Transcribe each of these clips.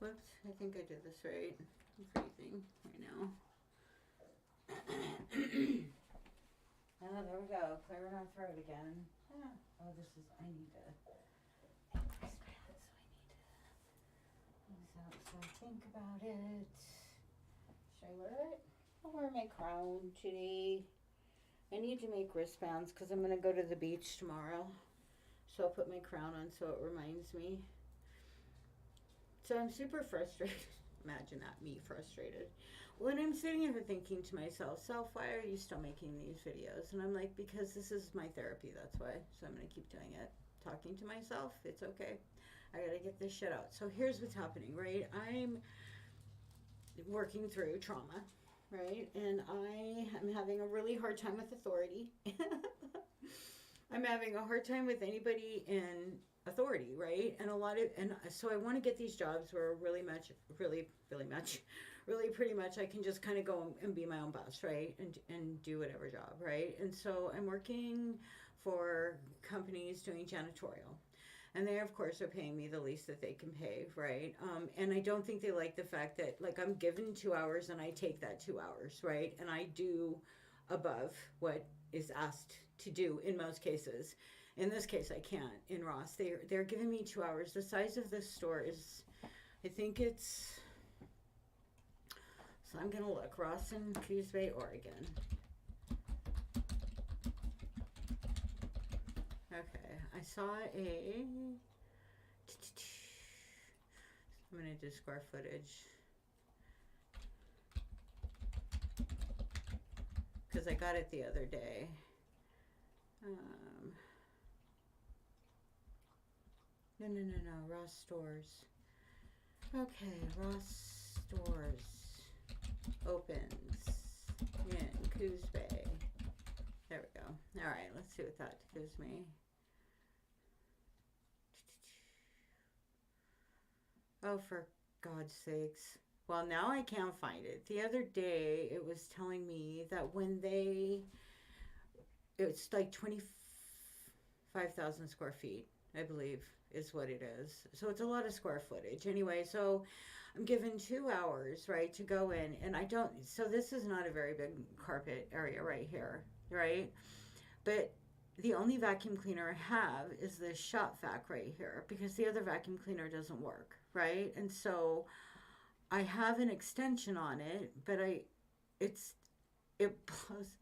Whoops, I think I did this right. I'm freezing right now. Oh, there we go. Clearing our throat again. Oh, this is, I need to, wristbands, so I need to use that so I think about it. Should I wear it? I'll wear my crown today. I need to make wristbands because I'm going to go to the beach tomorrow. So I'll put my crown on so it reminds me. So I'm super frustrated. Imagine that, me frustrated. When I'm sitting here thinking to myself, Self, why are you still making these videos? And I'm like, because this is my therapy, that's why. So I'm going to keep doing it. Talking to myself, it's okay. I got to get this shit out. So here's what's happening, right? I'm working through trauma, right? And I am having a really hard time with authority. I'm having a hard time with anybody in authority, right? And so I want to get these jobs where really pretty much I can just kind of go and be my own boss, right? And do whatever job, right? And so I'm working for companies doing janitorial. And they, of course, are paying me the least that they can pay, right? And I don't think they like the fact that, like, I'm given 2 hours and I take that 2 hours, right? And I do above what is asked to do in most cases. In this case, I can't. In Ross, they're giving me 2 hours. The size of this store is, I think it's. So I'm gonna look. Ross in Coos Bay, Oregon. Okay, I saw a. I'm gonna do square footage. Because I got it the other day. No. Ross Stores. Okay, Ross Stores opens in Coos Bay. There we go. All right, let's see what that gives me. Oh, for God's sakes. Well, now I can't find it. The other day, it was telling me that it's like 25,000 square feet, I believe, is what it is. So it's a lot of square footage. Anyway, so I'm given 2 hours, right, to go in. And so this is not a very big carpet area right here, right? But the only vacuum cleaner I have is this shop vac right here because the other vacuum cleaner doesn't work, right? And so I have an extension on it, but it blows.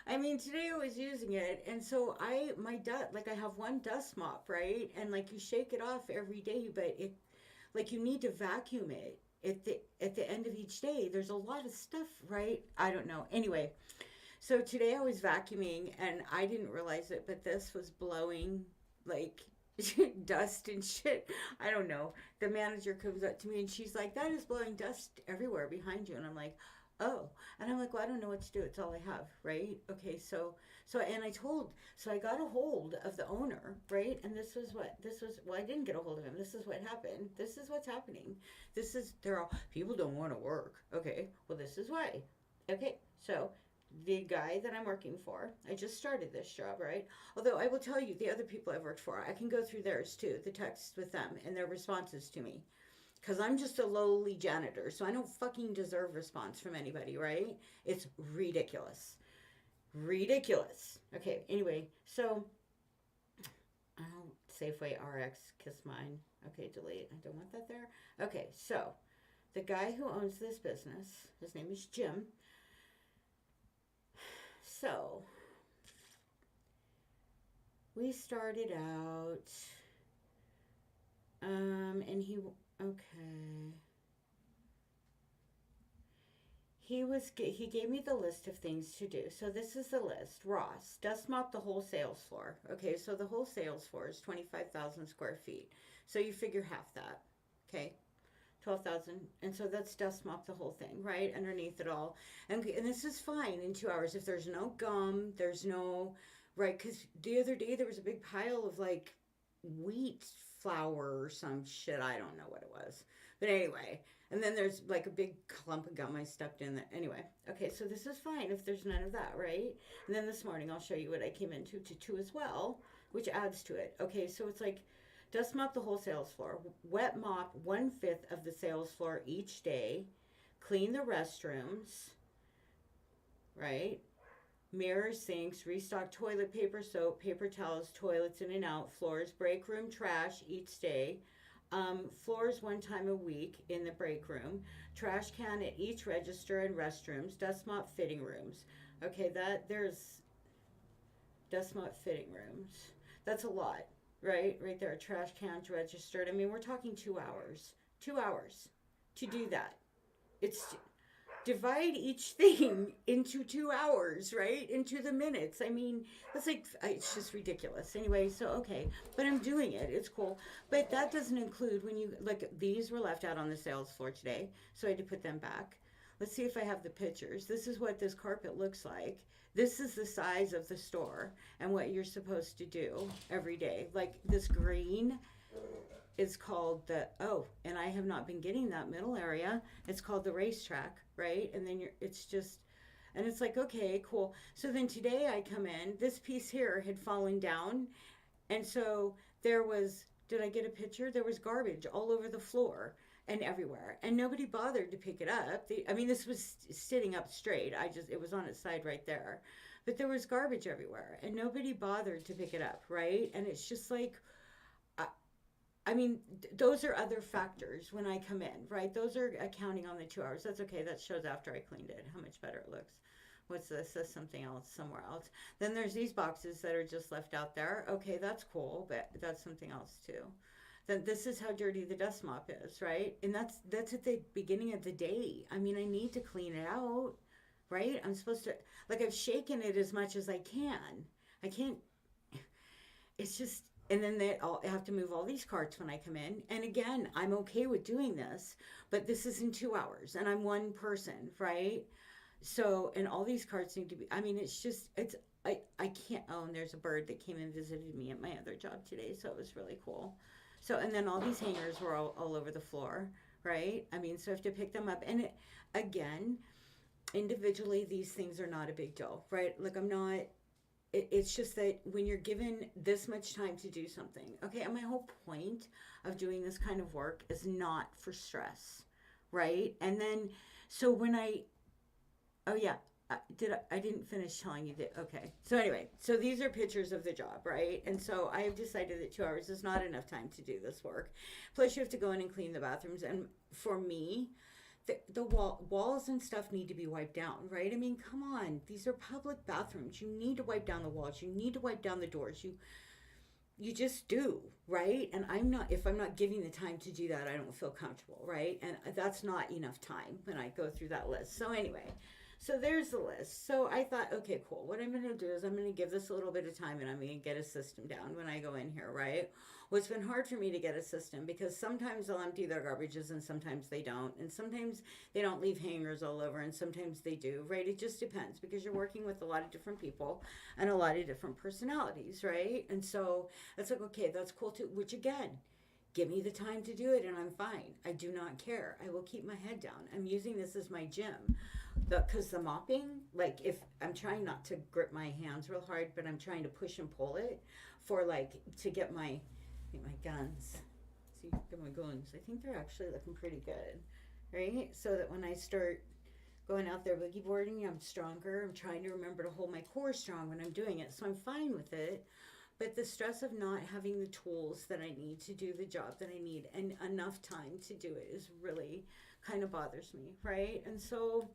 I mean, today I was using it, and so I have one dust mop, right? And like you shake it off every day, but you need to vacuum it at the end of each day. There's a lot of stuff, right? I don't know. Anyway, so today I was vacuuming and I didn't realize it, but this was blowing like dust and shit. I don't know. The manager comes up to me and she's like, that is blowing dust everywhere behind you. And I'm like, oh. And I'm like, well, I don't know what to do. It's all I have, right? Okay, so I got a hold of the owner, right? And well, I didn't get a hold of him. This is what happened. This is what's happening. People don't want to work. Okay, well, this is why. Okay, so the guy that I'm working for, I just started this job, right? Although I will tell you, the other people I've worked for, I can go through theirs too, the texts with them and their responses to me. Because I'm just a lowly janitor, so I don't fucking deserve response from anybody, right? It's ridiculous. Ridiculous. Okay, anyway, so, oh, Safeway RX, kiss mine. Okay, delete. I don't want that there. Okay, so, the guy who owns this business, his name is Jim. So, we started out, and okay. He gave me the list of things to do. So this is the list. Ross, dust mop the whole sales floor. Okay, so the whole sales floor is 25,000 square feet. So you figure half that. Okay, 12,000. And so that's dust mop the whole thing, right? Underneath it all. And this is fine in 2 hours. If there's no gum, there's no, right? Because the other day there was a big pile of like wheat flour or some shit. I don't know what it was. But anyway, and then there's like a big clump of gum I stuffed in there. Anyway, okay, so this is fine if there's none of that, right? And then this morning I'll show you what I came into to as well, which adds to it. Okay, so it's like, Dust mop the whole sales floor. Wet mop 1/5 of the sales floor each day. Clean the restrooms, right? Mirrors, sinks, restock toilet paper, soap, paper towels, toilets in and out, floors, break room trash each day. Floors 1 time a week in the break room. Trash can at each register and restrooms. Dust mop fitting rooms. Okay, there's dust mop fitting rooms. That's a lot, right? Right there. Trash cans registered. I mean, we're talking 2 hours. 2 hours to do that. It's divide each thing into 2 hours, right? Into the minutes. I mean, that's like, it's just ridiculous. Anyway, so, okay, but I'm doing it. It's cool. But that doesn't include when you, like, these were left out on the sales floor today, so I had to put them back. Let's see if I have the pictures. This is what this carpet looks like. This is the size of the store and what you're supposed to do every day. Like this green is called the, oh, and I have not been getting that middle area. It's called the racetrack, right? And then it's just, and it's like, okay, cool. So then today I come in, this piece here had fallen down. And so there was, did I get a picture? There was garbage all over the floor and everywhere. And nobody bothered to pick it up. I mean, this was sitting up straight. It was on its side right there. But there was garbage everywhere and nobody bothered to pick it up, right? And it's just like, I mean, those are other factors when I come in, right? Those are accounting on the 2 hours. That's okay. That shows after I cleaned it how much better it looks. What's this? Says something else somewhere else. Then there's these boxes that are just left out there. Okay, that's cool, but that's something else too. Then this is how dirty the dust mop is, right? And that's at the beginning of the day. I mean, I need to clean it out, right? I'm supposed to, like, I've shaken it as much as I can. I can't, it's just, and then I have to move all these carts when I come in. And again, I'm okay with doing this, but this is in 2 hours and I'm one person, right? So, and all these carts need to be, I mean, it's just, I can't, oh, and there's a bird that came and visited me at my other job today. So it was really cool. So, and then all these hangers were all over the floor, right? I mean, so I have to pick them up. And again, individually, these things are not a big deal, right? Like I'm not, it's just that when you're given this much time to do something, okay, and my whole point of doing this kind of work is not for stress, right? And then, so when oh yeah, I didn't finish telling you that, okay. So anyway, so these are pictures of the job, right? And so I have decided that 2 hours is not enough time to do this work. Plus you have to go in and clean the bathrooms. And for me, the walls and stuff need to be wiped down, right? I mean, come on, these are public bathrooms. You need to wipe down the walls. You need to wipe down the doors. You just do, right? And if I'm not giving the time to do that, I don't feel comfortable, right? And that's not enough time when I go through that list. So anyway, so there's the list. So I thought, okay, cool. What I'm going to do is I'm going to give this a little bit of time and I'm going to get a system down when I go in here, right? Well, it's been hard for me to get a system because sometimes they'll empty their garbages and sometimes they don't. And sometimes they don't leave hangers all over and sometimes they do, right? It just depends because you're working with a lot of different people and a lot of different personalities, right? And so it's like, okay, that's cool too, which again, give me the time to do it and I'm fine. I do not care. I will keep my head down. I'm using this as my gym. Because the mopping, like if I'm trying not to grip my hands real hard, but I'm trying to push and pull it for like to get my guns. See, get my guns. I think they're actually looking pretty good, right? So that when I start going out there boogie boarding, I'm stronger. I'm trying to remember to hold my core strong when I'm doing it, so I'm fine with it. But the stress of not having the tools that I need to do the job that I need and enough time to do it is really kind of bothers me, right? And so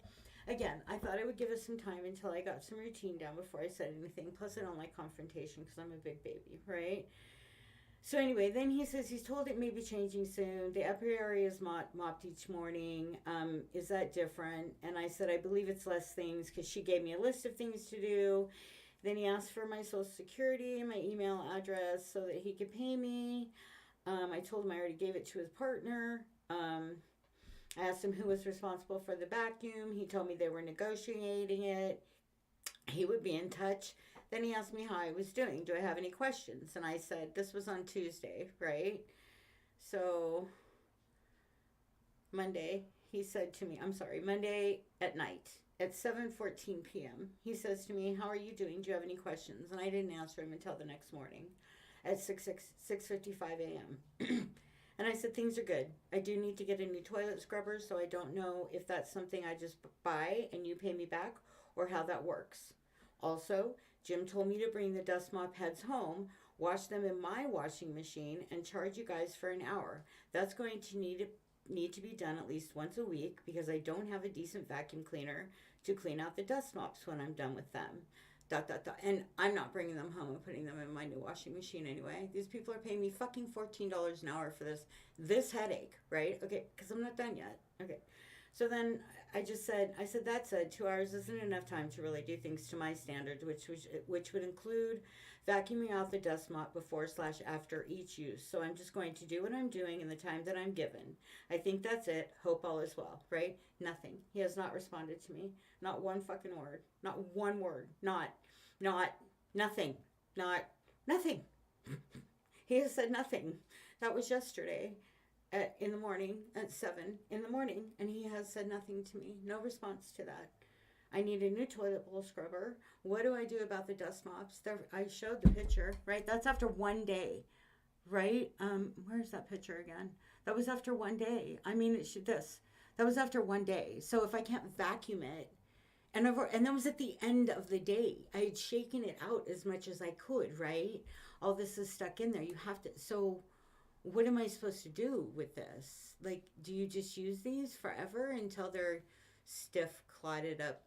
again, I thought I would give us some time until I got some routine down before I said anything. Plus, I don't like confrontation because I'm a big baby, right? So anyway, then he says he's told it may be changing soon. The upper area is mopped each morning. Is that different? And I said, I believe it's less things because she gave me a list of things to do. Then he asked for my social security and my email address so that he could pay me. I told him I already gave it to his partner. I asked him who was responsible for the vacuum. He told me they were negotiating it. He would be in touch. Then he asked me how I was doing. Do I have any questions? And I said, this was on Tuesday, right? So Monday, he said to me, Monday at night at 7:14 p.m. He says to me, how are you doing? Do you have any questions? And I didn't answer him until the next morning. at 6:55 a.m. And I said, things are good. I do need to get a new toilet scrubber, so I don't know if that's something I just buy and you pay me back or how that works. Also, Jim told me to bring the dust mop heads home, wash them in my washing machine, and charge you guys for an hour. That's going to need to be done at least once a week because I don't have a decent vacuum cleaner to clean out the dust mops when I'm done with them. Dot, dot, dot. And I'm not bringing them home and putting them in my new washing machine anyway. These people are paying me fucking $14 an hour for this headache, right? Okay, because I'm not done yet. Okay. So then I said, that said, 2 hours isn't enough time to really do things to my standards, which would include vacuuming out the dust mop before/after each use. So I'm just going to do what I'm doing in the time that I'm given. I think that's it. Hope all is well, right? Nothing. He has not responded to me. Not one fucking word. Not one word. Nothing. Nothing. He has said nothing. That was yesterday. In the morning at 7 in the morning, and he has said nothing to me. No response to that. I need a new toilet bowl scrubber. What do I do about the dust mops? I showed the picture, right? That's after one day, right? Where's that picture again? That was after one day. I mean, that was after one day. So if I can't vacuum it, and that was at the end of the day. I had shaken it out as much as I could, right? All this is stuck in there. You have to, so what am I supposed to do with this? Like, do you just use these forever until they're stiff, clotted up?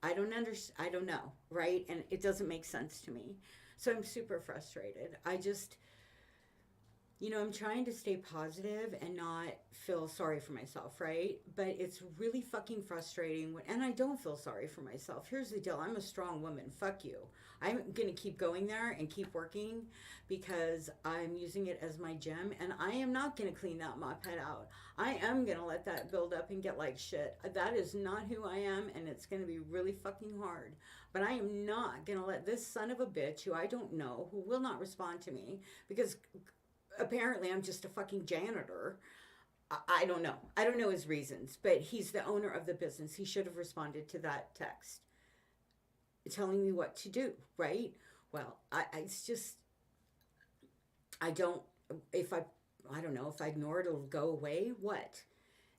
I don't understand. I don't know, right? And it doesn't make sense to me. So I'm super frustrated. I'm trying to stay positive and not feel sorry for myself, right? But it's really fucking frustrating and I don't feel sorry for myself. Here's the deal. I'm a strong woman. Fuck you. I'm going to keep going there and keep working because I'm using it as my gym, and I am not going to clean that mop head out. I am going to let that build up and get like shit. That is not who I am, and it's going to be really fucking hard. But I am not going to let this son of a bitch who I don't know, who will not respond to me because apparently I'm just a fucking janitor. I don't know. I don't know his reasons, but he's the owner of the business. He should have responded to that text telling me what to do, right? Well, it's just, I don't know, if I ignore it, it'll go away. What?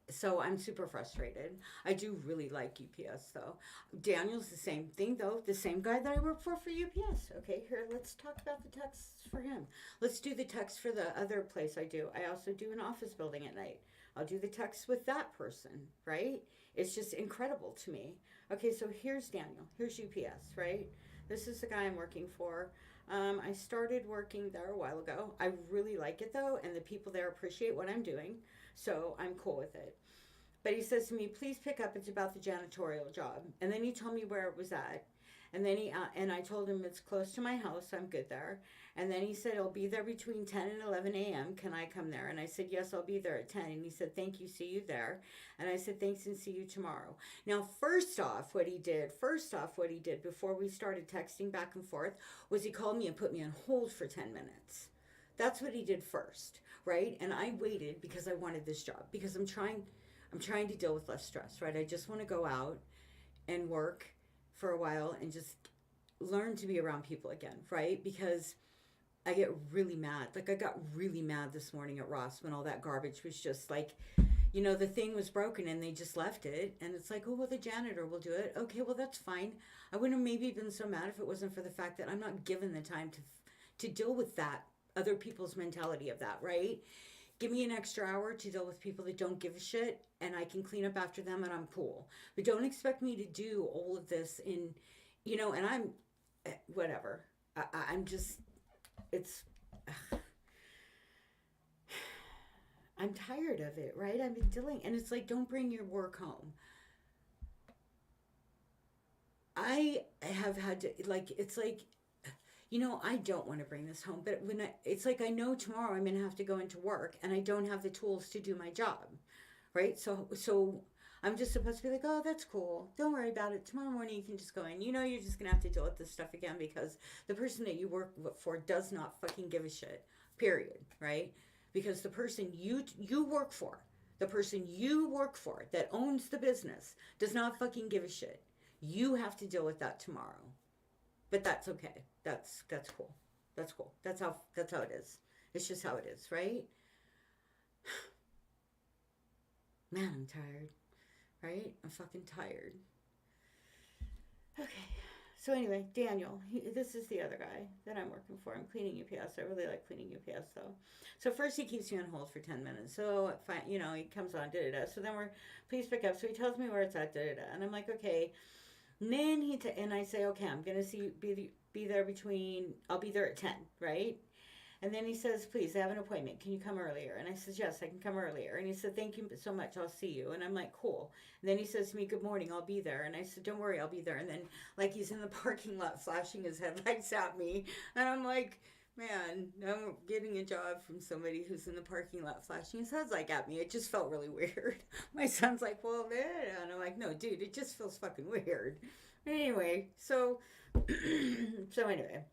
So I'm super frustrated. I do really like UPS though. Daniel's the same thing though. The same guy that I work for UPS. Okay, here, let's talk about the texts for him. Let's do the text for the other place I do. I also do an office building at night. I'll do the text with that person, right? It's just incredible to me. Okay, so here's Daniel. Here's UPS, right? This is the guy I'm working for. I started working there a while ago. I really like it though, and the people there appreciate what I'm doing. So I'm cool with it. But he says to me, please pick up. It's about the janitorial job. And then he told me where it was at. And then and I told him it's close to my house. I'm good there. And then he said, I'll be there between 10 and 11 a.m. Can I come there? And I said, yes, I'll be there at 10. And he said, thank you. See you there. And I said, thanks and see you tomorrow. Now, first off, what he did before we started texting back and forth was he called me and put me on hold for 10 minutes. That's what he did first, right? And I waited because I wanted this job, because I'm trying to deal with less stress, right? I just want to go out and work for a while and just learn to be around people again, right? Because I get really mad. Like I got really mad this morning at Ross when all that garbage was just like, the thing was broken and they just left it. And it's like, oh, well, the janitor will do it. Okay, well, that's fine. I wouldn't have maybe been so mad if it wasn't for the fact that I'm not given the time to deal with that, other people's mentality of that, right? Give me an extra hour to deal with people that don't give a shit, and I can clean up after them, and I'm cool. But don't expect me to do all of this and I'm, whatever. I'm just, I'm tired of it, right? I've been dealing, and it's like, don't bring your work home. I have had to, it's like, I don't want to bring this home, but it's like I know tomorrow I'm going to have to go into work and I don't have the tools to do my job, right? So I'm just supposed to be like, oh, that's cool. Don't worry about it. Tomorrow morning you can just go in. You're just going to have to deal with this stuff again because the person that you work for does not fucking give a shit, period, right? Because the person you work for, the person you work for that owns the business does not fucking give a shit. You have to deal with that tomorrow. But that's okay. That's cool. That's cool. That's how it is. It's just how it is, right? Man, I'm tired, right? I'm fucking tired. Okay. So anyway, Daniel, this is the other guy that I'm working for. I'm cleaning UPS. I really like cleaning UPS though. So first he keeps me on hold for 10 minutes. So fine, he comes on, da da da. So then we're, please pick up. So he tells me where it's at, da da da. And I'm like, okay. And then and I say, okay, I'm gonna be there between. I'll be there at 10, right? And then he says, please, I have an appointment. Can you come earlier? And I said, yes, I can come earlier. And he said, thank you so much. I'll see you. And I'm like, cool. And then he says to me, good morning. I'll be there. And I said, don't worry, I'll be there. And then, like, he's in the parking lot flashing his headlights at me. And I'm like, man, I'm getting a job from somebody who's in the parking lot flashing his headlights at me. It just felt really weird. My son's like, well, yeah. And I'm like, no, dude, it just feels fucking weird. Anyway, so, so anyway.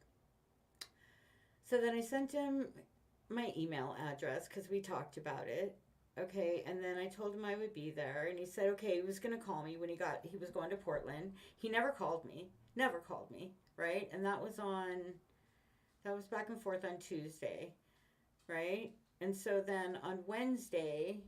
So then I sent him my email address because we talked about it. Okay, and then I told him I would be there, and he said, okay, he was going to call me when he was going to Portland. He never called me, right? And that was back and forth on Tuesday, right? And so then on Wednesday,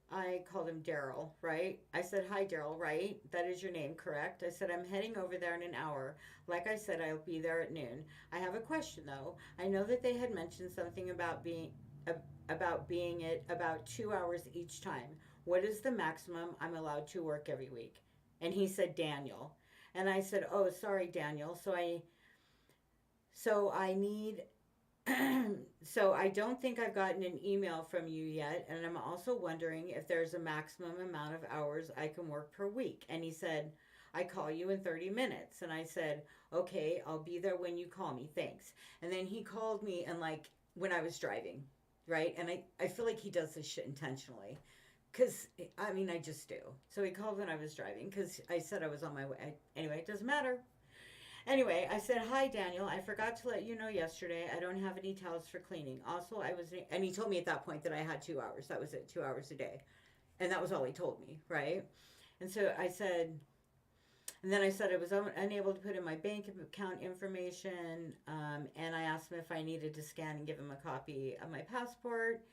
I called him Daryl, right? I said, hi, Daryl, right? That is your name, correct? I said, I'm heading over there in an hour. Like I said, I'll be there at noon. I have a question, though. I know that they had mentioned something about being at about 2 hours each time. What is the maximum I'm allowed to work every week? And he said, Daniel. And I said, oh, sorry, Daniel. So I need so I don't think I've gotten an email from you yet, and I'm also wondering if there's a maximum amount of hours I can work per week. And he said, I call you in 30 minutes. And I said, okay, I'll be there when you call me. Thanks. And then he called me and like when I was driving, right? And I feel like he does this shit intentionally. Because, I mean, I just do. So he called when I was driving because I said I was on my way. Anyway, it doesn't matter. Anyway, I said, hi, Daniel. I forgot to let you know yesterday I don't have any towels for cleaning. Also, and he told me at that point that I had 2 hours. That was it, 2 hours a day. And that was all he told me, right? And so and then I said I was unable to put in my bank account information. And I asked him if I needed to scan and give him a copy of my passport.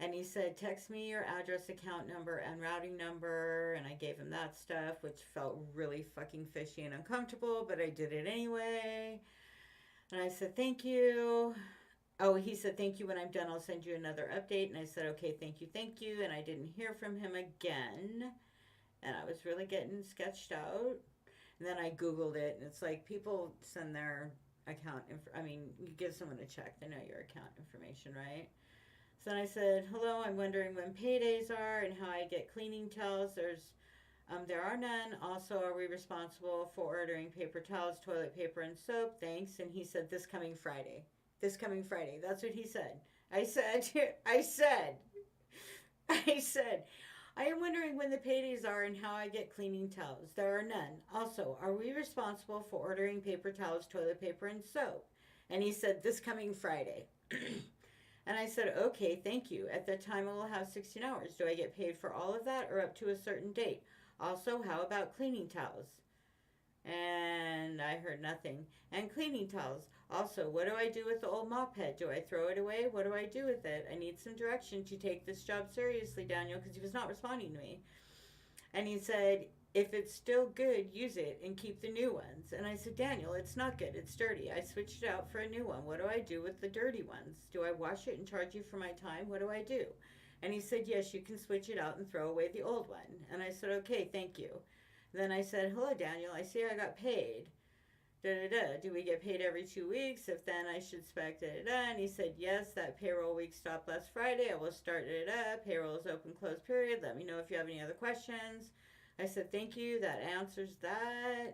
And he said, text me your address, account number, and routing number. And I gave him that stuff, which felt really fucking fishy and uncomfortable, but I did it anyway. And I said, thank you. Oh, he said, thank you. When I'm done, I'll send you another update. And I said, okay, thank you, thank you. And I didn't hear from him again. And I was really getting sketched out. And then I Googled it, and it's like people send their account you give someone a check, they know your account information, right? So then I said, hello, I'm wondering when paydays are and how I get cleaning towels. There are none. Also, are we responsible for ordering paper towels, toilet paper, and soap? Thanks. And he said, this coming Friday. This coming Friday. That's what he said. I said, I am wondering when the paydays are and how I get cleaning towels. There are none. Also, are we responsible for ordering paper towels, toilet paper, and soap? And he said, this coming Friday. And I said, okay, thank you. At that time, I will have 16 hours. Do I get paid for all of that or up to a certain date? Also, how about cleaning towels? And I heard nothing. And cleaning towels. Also, what do I do with the old mop head? Do I throw it away? What do I do with it? I need some direction to take this job seriously, Daniel, because he was not responding to me. And he said, if it's still good, use it and keep the new ones. And I said, Daniel, it's not good. It's dirty. I switched it out for a new one. What do I do with the dirty ones? Do I wash it and charge you for my time? What do I do? And he said, yes, you can switch it out and throw away the old one. And I said, okay, thank you. Then I said, hello, Daniel. I see I got paid. Da-da-da. Do we get paid every 2 weeks? If then I should expect da-da-da. And he said, yes, that payroll week stopped last Friday. I will start da-da-da. Payroll is open, close period. Let me know if you have any other questions. I said, thank you. That answers that. I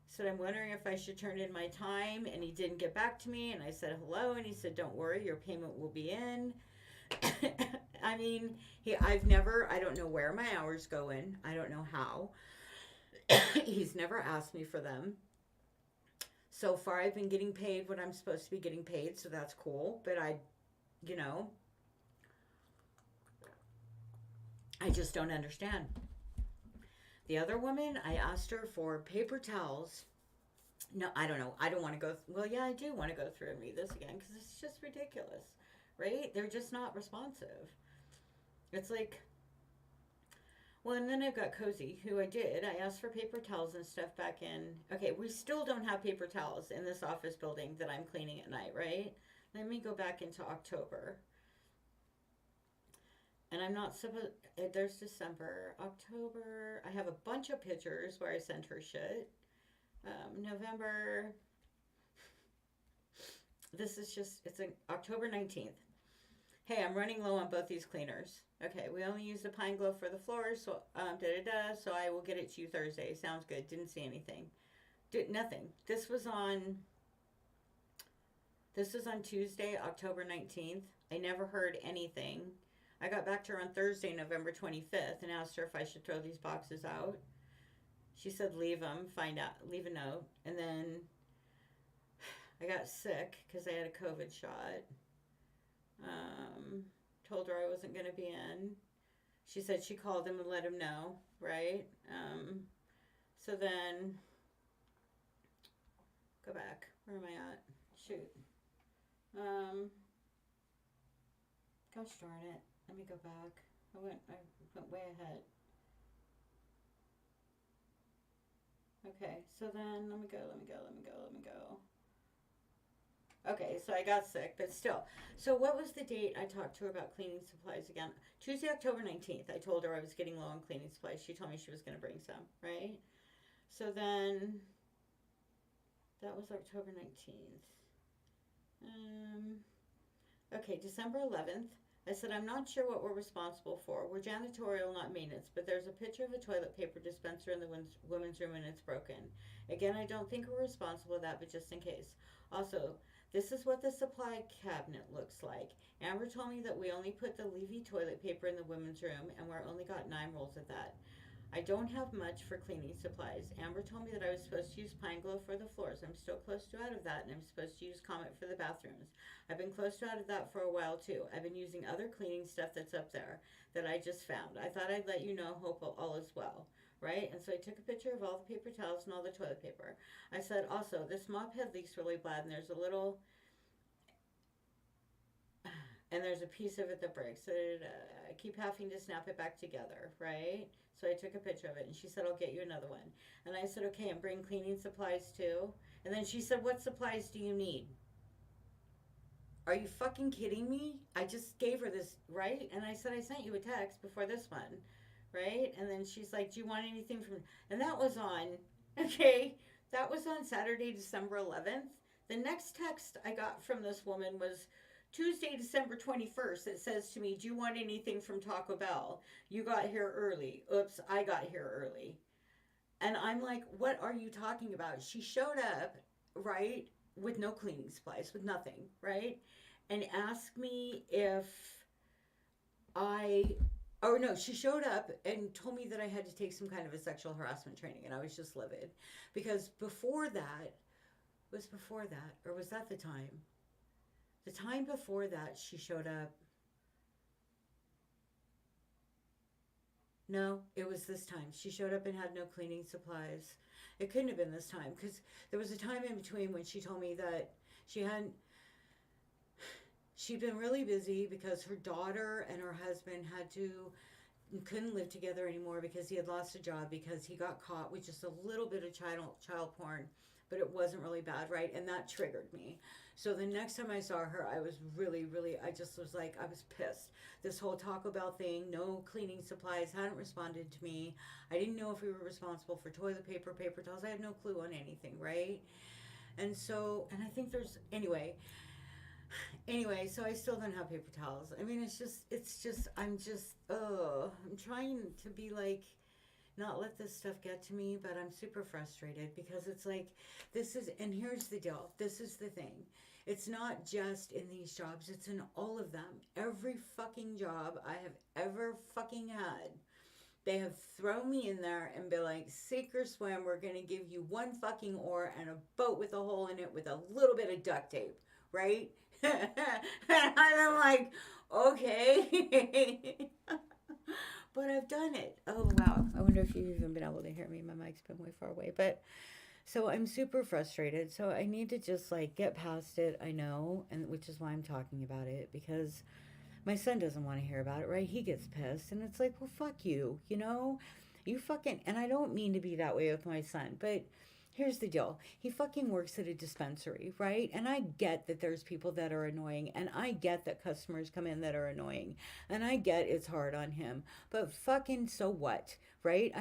said, I'm wondering if I should turn in my time. And he didn't get back to me. And I said, hello. And he said, don't worry. Your payment will be in. I mean, I don't know where my hours go in. I don't know how. He's never asked me for them. So far, I've been getting paid what I'm supposed to be getting paid. So that's cool. But I just don't understand. The other woman, I asked her for paper towels No, I don't know. I don't want to go. Well, yeah, I do want to go through and read this again because it's just ridiculous, right? They're just not responsive. It's like, well, and then I've got Cozy, who I did. I asked for paper towels and stuff back in. Okay, we still don't have paper towels in this office building that I'm cleaning at night, right? Let me go back into October. And I'm not supposed. There's December, October. I have a bunch of pictures where I sent her shit. November. This is just. It's October 19th. Hey, I'm running low on both these cleaners. Okay, we only use the pine glove for the floors, so so I will get it to you Thursday. Sounds good. Didn't see anything. Did nothing. This was on Tuesday, October 19th. I never heard anything. I got back to her on Thursday, November 25th, and asked her if I should throw these boxes out. She said leave them, find out, leave a note. And then I got sick because I had a COVID shot. Told her I wasn't going to be in. She said she called him and let him know, right? So then, go back. Where am I at? Shoot. Gosh darn it. Let me go back. I went way ahead. Okay, so then let me go. Okay, so I got sick, but still. So what was the date I talked to her about cleaning supplies again? Tuesday, October 19th. I told her I was getting low on cleaning supplies. She told me she was going to bring some, right? So then, that was October 19th. Okay, December 11th. I said, I'm not sure what we're responsible for. We're janitorial, not maintenance, but there's a picture of a toilet paper dispenser in the women's room and it's broken. Again, I don't think we're responsible for that, but just in case. Also, this is what the supply cabinet looks like. Amber told me that we only put the Levy toilet paper in the women's room and we're only got 9 rolls of that. I don't have much for cleaning supplies. Amber told me that I was supposed to use pine glove for the floors. I'm still close to out of that, and I'm supposed to use Comet for the bathrooms. I've been close to out of that for a while, too. I've been using other cleaning stuff that's up there that I just found. I thought I'd let you know, hope all is well, right? And so I took a picture of all the paper towels and all the toilet paper. I said, also, this mop head leaks really bad, and there's a little... and there's a piece of it that breaks. So I keep having to snap it back together, right? So I took a picture of it, and she said, I'll get you another one. And I said, okay, and bring cleaning supplies too? And then she said, what supplies do you need? Are you fucking kidding me? I just gave her this, right? And I said, I sent you a text before this one, right? And then she's like, do you want anything from... And that was on, okay, that was on Saturday, December 11th. The next text I got from this woman was... Tuesday, December 21st, it says to me, do you want anything from Taco Bell? You got here early. Oops, I got here early. And I'm like, what are you talking about? She showed up, right, with no cleaning supplies, with nothing, right? And asked me if she showed up and told me that I had to take some kind of a sexual harassment training, and I was just livid. Because before that, or was that the time? The time before that, she showed up. No, it was this time. She showed up and had no cleaning supplies. It couldn't have been this time because there was a time in between when she told me that she'd been really busy because her daughter and her husband couldn't live together anymore because he had lost a job because he got caught with just a little bit of child porn, but it wasn't really bad, right? And that triggered me. So the next time I saw her, I was really, I just was like, I was pissed. This whole Taco Bell thing, no cleaning supplies, hadn't responded to me. I didn't know if we were responsible for toilet paper, paper towels. I had no clue on anything, right? And I think anyway, so I still don't have paper towels. I mean, I'm trying to be like, not let this stuff get to me, but I'm super frustrated because it's like, and here's the deal. This is the thing. It's not just in these jobs, it's in all of them. Every fucking job I have ever fucking had, they have thrown me in there and be like, sink or swim, we're going to give you one fucking oar and a boat with a hole in it with a little bit of duct tape, right? And I'm like, okay. But I've done it. Oh, wow. I wonder if you've even been able to hear me. My mic's been way far away. But So I'm super frustrated. So I need to just like get past it. I know, and which is why I'm talking about it, because my son doesn't want to hear about it, right? He gets pissed, and it's like, well, fuck you, you know? You fucking, and I don't mean to be that way with my son, but here's the deal. He fucking works at a dispensary, right? And I get that there's people that are annoying, and I get that customers come in that are annoying, and I get it's hard on him, but fucking so what, right?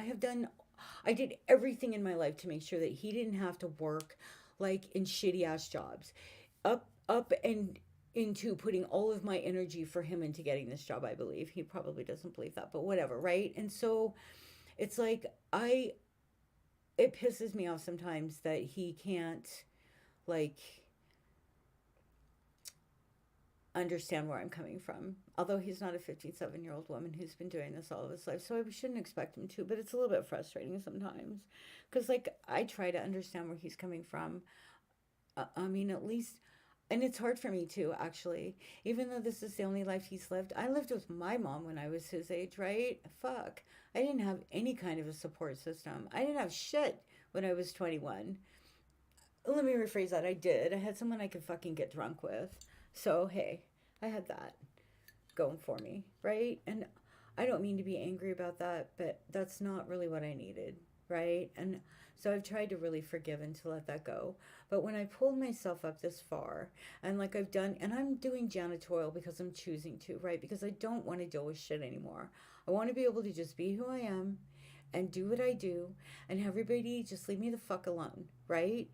I did everything in my life to make sure that he didn't have to work like in shitty ass jobs. Up and into putting all of my energy for him into getting this job, I believe. He probably doesn't believe that, but whatever, right? And so it's like it pisses me off sometimes that he can't like understand where I'm coming from. Although he's not a 57-year-old woman who's been doing this all of his life, so I shouldn't expect him to, but it's a little bit frustrating sometimes. Because, like, I try to understand where he's coming from. I mean, at least, and it's hard for me too, actually. Even though this is the only life he's lived, I lived with my mom when I was his age, right? Fuck. I didn't have any kind of a support system. I didn't have shit when I was 21. Let me rephrase that. I did. I had someone I could fucking get drunk with. So, hey, I had that going for me, right? And I don't mean to be angry about that, but that's not really what I needed, right? And so I've tried to really forgive and to let that go. But when I pulled myself up this far, and like I've done, and I'm doing janitorial because I'm choosing to, right? Because I don't want to deal with shit anymore. I want to be able to just be who I am and do what I do and have everybody just leave me the fuck alone, right?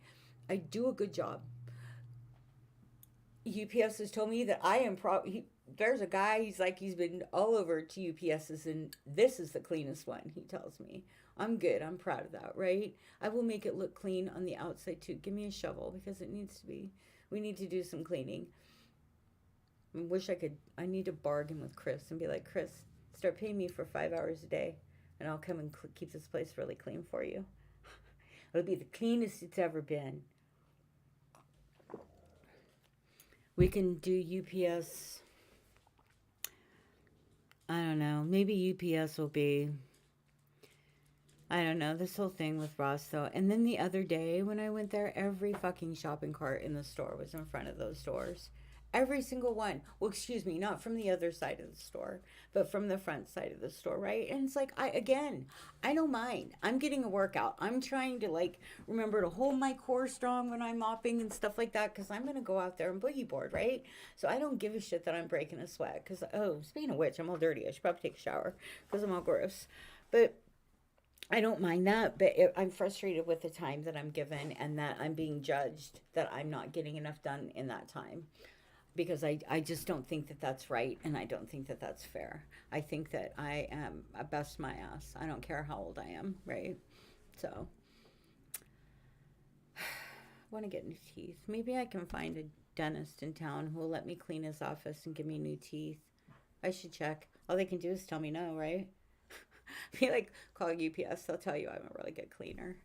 I do a good job. UPS has told me that I am there's a guy, he's like, he's been all over to UPS's, and this is the cleanest one, he tells me. I'm good. I'm proud of that, right? I will make it look clean on the outside too. Give me a shovel because it needs to be. We need to do some cleaning. I wish I could. I need to bargain with Chris and be like, Chris, start paying me for 5 hours a day, and I'll come and keep this place really clean for you. It'll be the cleanest it's ever been. We can do UPS. I don't know. Maybe UPS will be. I don't know. This whole thing with Ross, though. And then the other day when I went there, every fucking shopping cart in the store was in front of those doors. Every single one. Well, excuse me, not from the other side of the store, but from the front side of the store, right? And it's like, I don't mind. I'm getting a workout. I'm trying to, like, remember to hold my core strong when I'm mopping and stuff like that because I'm going to go out there and boogie board, right? So I don't give a shit that I'm breaking a sweat because, oh, speaking of which, I'm all dirty. I should probably take a shower because I'm all gross. But I don't mind that, but I'm frustrated with the time that I'm given and that I'm being judged that I'm not getting enough done in that time because I just don't think that that's right and I don't think that that's fair. I think that I am a bust my ass. I don't care how old I am, right? So, I want to get new teeth. Maybe I can find a dentist in town who will let me clean his office and give me new teeth. I should check. All they can do is tell me no, right? Be like, call UPS, they'll tell you I'm a really good cleaner.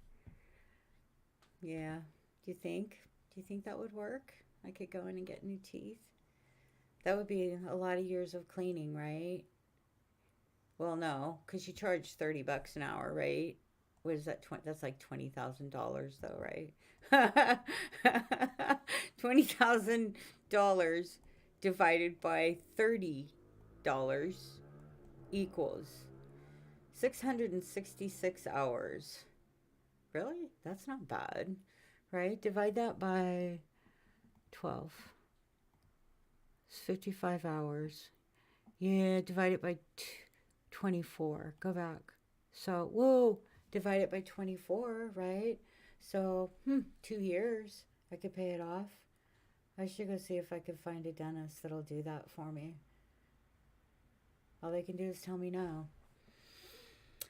Yeah. Do you think? Do you think that would work? I could go in and get new teeth. That would be a lot of years of cleaning, right? Well, no, because you charge $30 an hour, right? What is that? That's like $20,000 though, right? $20,000 divided by $30 equals 666 hours. Really? That's not bad, right? Divide that by 12. It's 55 hours. Yeah, divide it by 24. Go back. So, whoa, divide it by 24, right? So, 2 years. I could pay it off. I should go see if I could find a dentist that'll do that for me. All they can do is tell me no.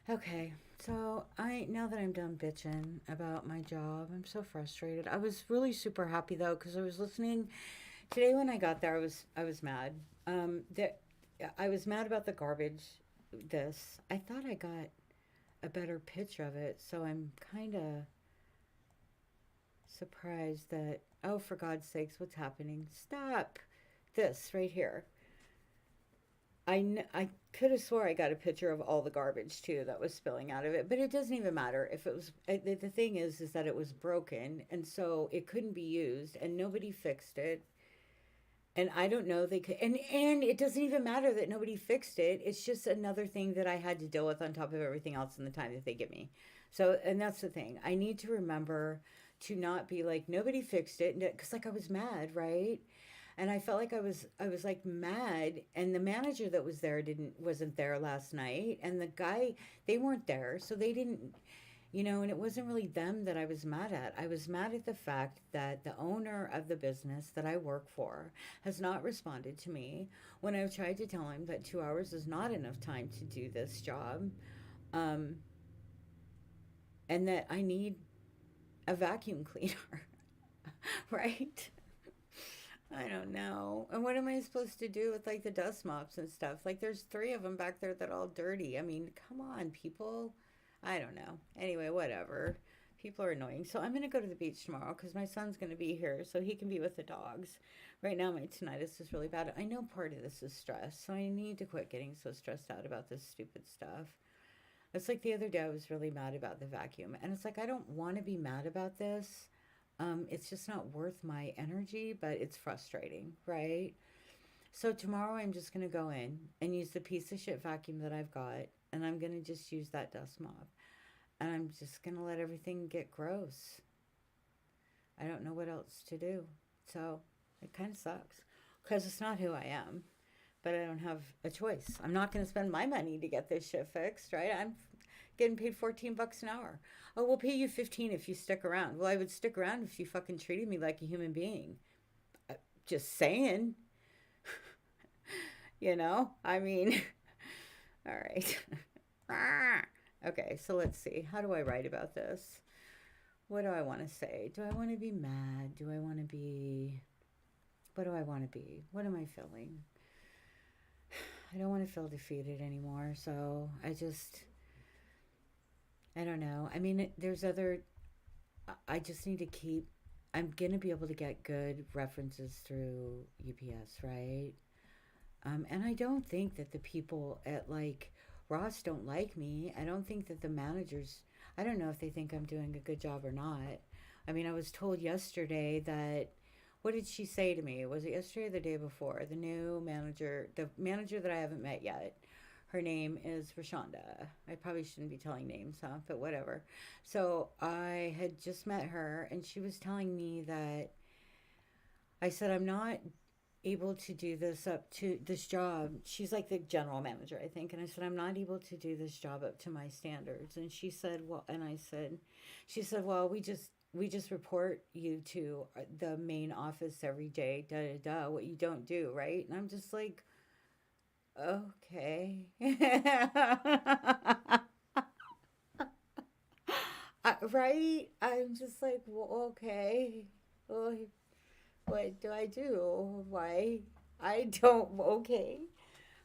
Okay, so now that I'm done bitching about my job, I'm so frustrated. I was really super happy though because I was listening today when I got there. I was mad. That I was mad about the garbage. I thought I got a better picture of it, so I'm kind of surprised that. Oh, for God's sakes, what's happening? Stop this right here. I could have swore I got a picture of all the garbage too that was spilling out of it, but it doesn't even matter if it was. The thing is that it was broken, and so it couldn't be used, and nobody fixed it. And I don't know they could, and it doesn't even matter that nobody fixed it. It's just another thing that I had to deal with on top of everything else in the time that they give me. So, and that's the thing. I need to remember to not be like nobody fixed it, because like I was mad, right? And I felt like I was like mad, and the manager that was there didn't wasn't there last night, and the guy, they weren't there, so they didn't, and it wasn't really them that I was mad at. I was mad at the fact that the owner of the business that I work for has not responded to me when I've tried to tell him that 2 hours is not enough time to do this job, um, and that I need a vacuum cleaner, right? I don't know. And what am I supposed to do with like the dust mops and stuff? Like there's three of them back there that are all dirty. I mean, come on, people. I don't know. Anyway, whatever. People are annoying. So I'm going to go to the beach tomorrow because my son's going to be here so he can be with the dogs. Right now, my tinnitus is really bad. I know part of this is stress, so I need to quit getting so stressed out about this stupid stuff. It's like the other day I was really mad about the vacuum. And it's like, I don't want to be mad about this. It's just not worth my energy, but it's frustrating, right? So tomorrow I'm just going to go in and use the piece of shit vacuum that I've got, and I'm going to just use that dust mop. And I'm just going to let everything get gross. I don't know what else to do. So it kind of sucks because it's not who I am, but I don't have a choice. I'm not going to spend my money to get this shit fixed, right? I'm getting paid $14 an hour. Oh, we'll pay you 15 if you stick around. Well, I would stick around if you fucking treated me like a human being. Just saying. I mean, all right. Okay, so let's see. How do I write about this? What do I want to say? Do I want to be mad? Do I want to be. What do I want to be? What am I feeling? I don't want to feel defeated anymore, so I don't know. I mean, there's other. I just need to keep. I'm going to be able to get good references through UPS, right? And I don't think that the people at like Ross don't like me. I don't think that the managers, I don't know if they think I'm doing a good job or not. I mean, I was told yesterday that, what did she say to me? Was it yesterday or the day before? The manager that I haven't met yet. Her name is Rashonda. I probably shouldn't be telling names, huh? But whatever. So I had just met her, and she was telling me that I said, I'm not able to do this up to this job. She's like the general manager, I think. And I said, I'm not able to do this job up to my standards. And she said, well, and I said, she said, well, we just report you to the main office every day, da da da, what you don't do, right? And I'm just like, okay. Right? I'm just like, well, okay. Well, what do I do? Why? I don't. Okay.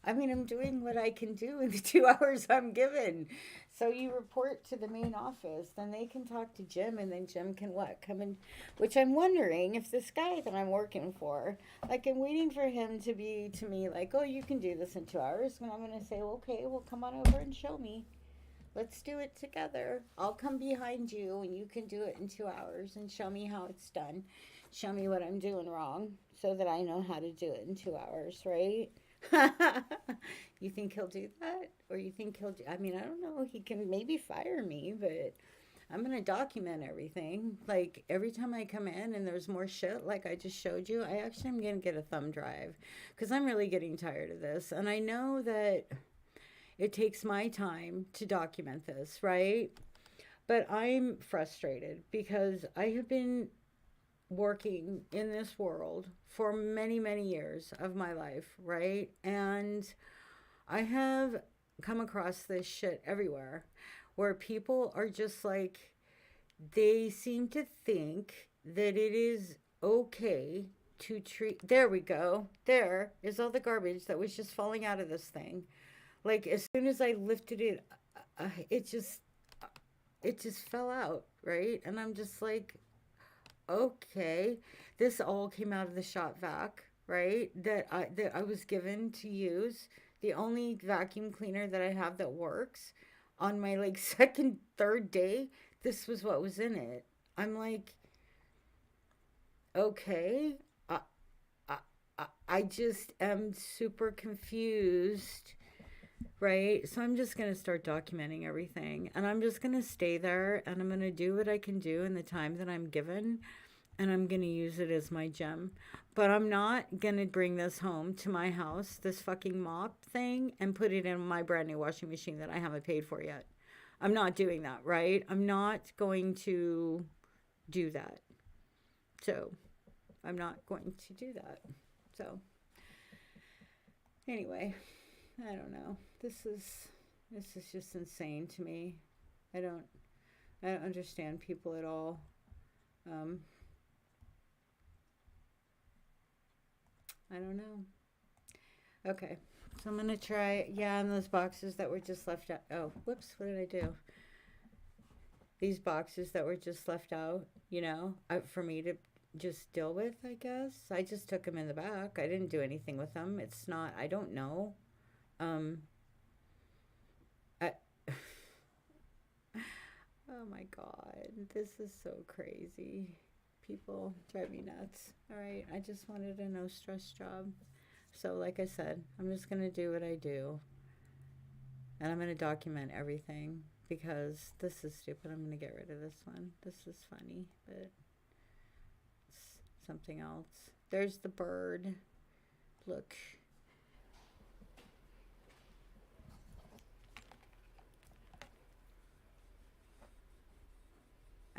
I mean, I'm doing what I can do in the 2 hours I'm given. So you report to the main office, then they can talk to Jim, and then Jim can what? Come in, which I'm wondering if this guy that I'm working for, like, I'm waiting for him to be to me like, oh, you can do this in 2 hours. And I'm going to say, well, okay, well, come on over and show me. Let's do it together. I'll come behind you, and you can do it in 2 hours and show me how it's done. Show me what I'm doing wrong so that I know how to do it in 2 hours, right? You think he'll do that? Or you think he'll do, I mean, I don't know. He can maybe fire me, but I'm going to document everything. Like every time I come in and there's more shit like I just showed you, I actually am going to get a thumb drive because I'm really getting tired of this. And I know that it takes my time to document this, right? But I'm frustrated because I have been working in this world for many, many years of my life, right? And I have come across this shit everywhere where people are just like, they seem to think that it is okay to treat. There we go. There is all the garbage that was just falling out of this thing. Like, as soon as I lifted it, it just. It just fell out, right? And I'm just like, okay, this all came out of the shop vac, right? That I was given to use The only vacuum cleaner that I have that works on my like second, third day, this was what was in it. I'm like, okay. I, I just am super confused, right? So I'm just going to start documenting everything and I'm just going to stay there and I'm going to do what I can do in the time that I'm given and I'm going to use it as my gem. But I'm not going to bring this home to my house, this fucking mop thing, and put it in my brand new washing machine that I haven't paid for yet. I'm not doing that, right? I'm not going to do that. So I'm not going to do that. So anyway, I don't know. This is just insane to me. I don't I don't understand people at all. Um, I don't know. Okay, so I'm gonna try. Yeah, and those boxes that were just left out. Oh, whoops! What did I do? These boxes that were just left out. For me to just deal with. I guess I just took them in the back. I didn't do anything with them. It's not. I don't know. Um, I, oh my God, this is so crazy. People drive me nuts. All right, I just wanted a no stress job. So, like I said, I'm just going to do what I do and I'm going to document everything because this is stupid. I'm going to get rid of this one. This is funny, but it's something else. There's the bird. Look.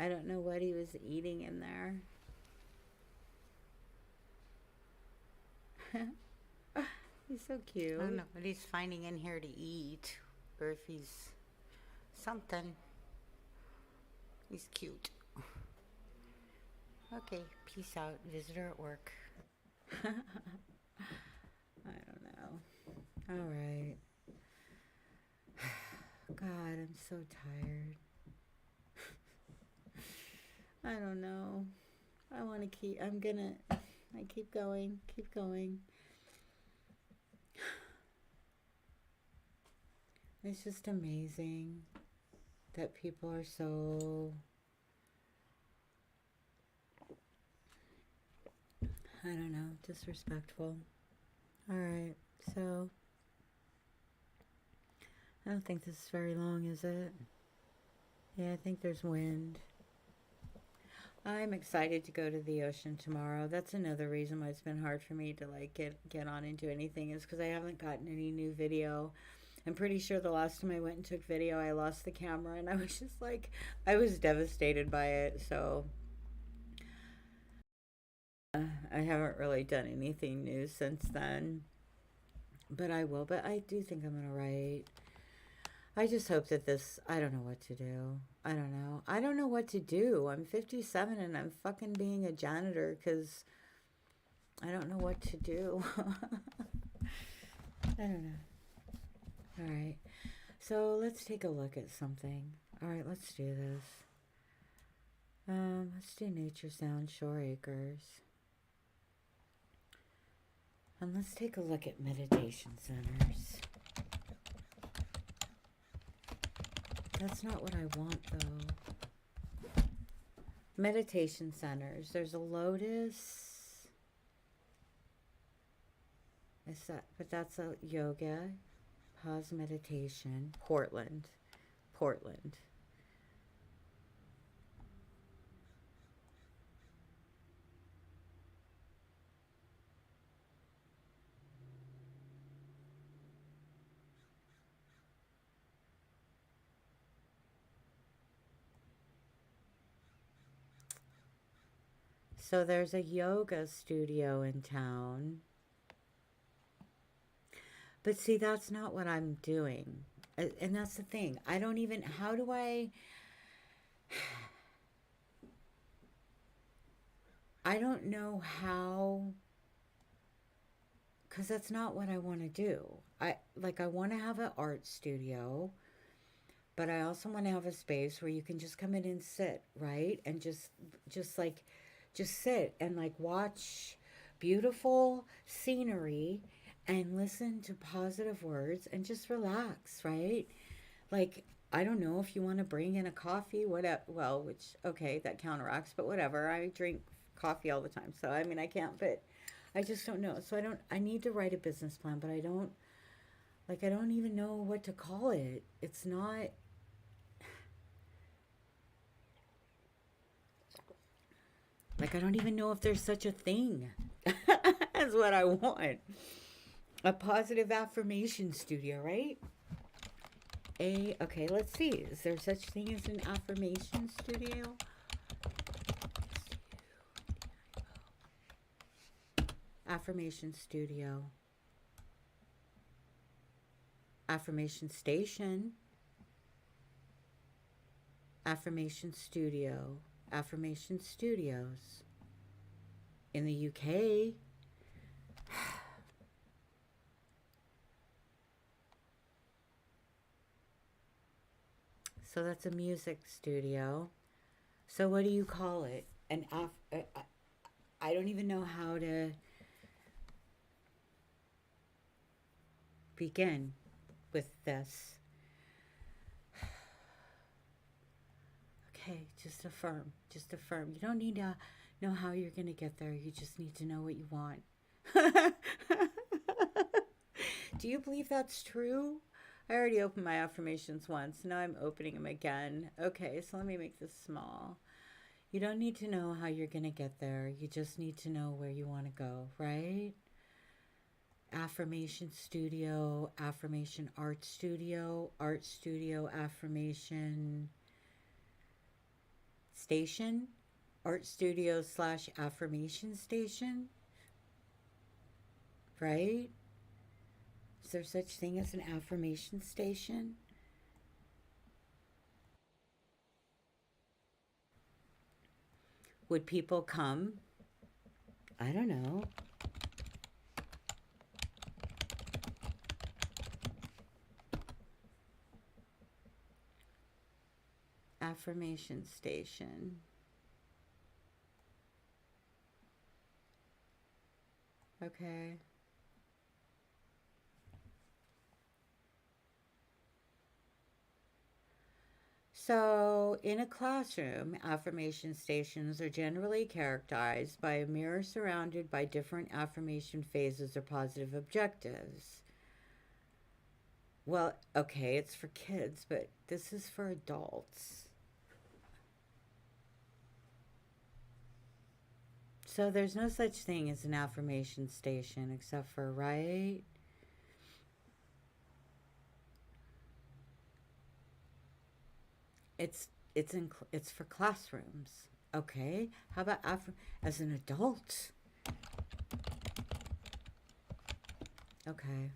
I don't know what he was eating in there. He's so cute. I don't know what he's finding in here to eat, or if he's something. He's cute. Okay, peace out. Visitor at work. I don't know. All right. God, I'm so tired. I don't know. I want to keep, I'm gonna, I keep going, keep going. It's just amazing that people are so, I don't know, disrespectful. All right, so I don't think this is very long, is it? Yeah, I think there's wind. I'm excited to go to the ocean tomorrow. That's another reason why it's been hard for me to like get on and do anything is because I haven't gotten any new video. I'm pretty sure the last time I went and took video, I lost the camera and I was just like, I was devastated by it. So I haven't really done anything new since then. But I will. But I do think I'm going to write. I just hope that this, I don't know what to do. I don't know. I don't know what to do. I'm 57 and I'm fucking being a janitor because I don't know what to do. I don't know. All right. So let's take a look at something. All right, let's do this. Let's do nature sound shore acres. And let's take a look at meditation centers. That's not what I want though. Meditation centers. There's a lotus. Is that, but that's a yoga. Pause meditation. Portland. Portland. So there's a yoga studio in town. But see, that's not what I'm doing. And that's the thing. I don't even, how do I don't know how, because that's not what I want to do. I want to have an art studio, but I also want to have a space where you can just come in and sit, right? And just sit and like watch beautiful scenery and listen to positive words and just relax, right? Like, I don't know if you want to bring in a coffee, whatever. Well, which, okay, that counteracts, but whatever. I drink coffee all the time. So, I mean, I can't, but I just don't know. So, I need to write a business plan, but I don't even know what to call it. It's not, like, I don't even know if there's such a thing as what I want. A positive affirmation studio, right? Okay, let's see. Is there such thing as an affirmation studio? Affirmation studio. Affirmation station. Affirmation studio. Affirmation studios. In the UK. So that's a music studio. So what do you call it? I don't even know how to begin with this. Okay, just affirm. Just affirm. You don't need to know how you're going to get there. You just need to know what you want. Do you believe that's true? I already opened my affirmations once. Now I'm opening them again. Okay, so let me make this small. You don't need to know how you're going to get there. You just need to know where you want to go, right? Affirmation studio, affirmation art studio, affirmation station, art studio / affirmation station, right? Is there such thing as an affirmation station? Would people come? I don't know. Affirmation station. Okay. So, in a classroom, affirmation stations are generally characterized by a mirror surrounded by different affirmation phases or positive objectives. Well, okay, it's for kids, but this is for adults. So, there's no such thing as an affirmation station except for, right? It's for classrooms. Okay. How about as an adult? Okay.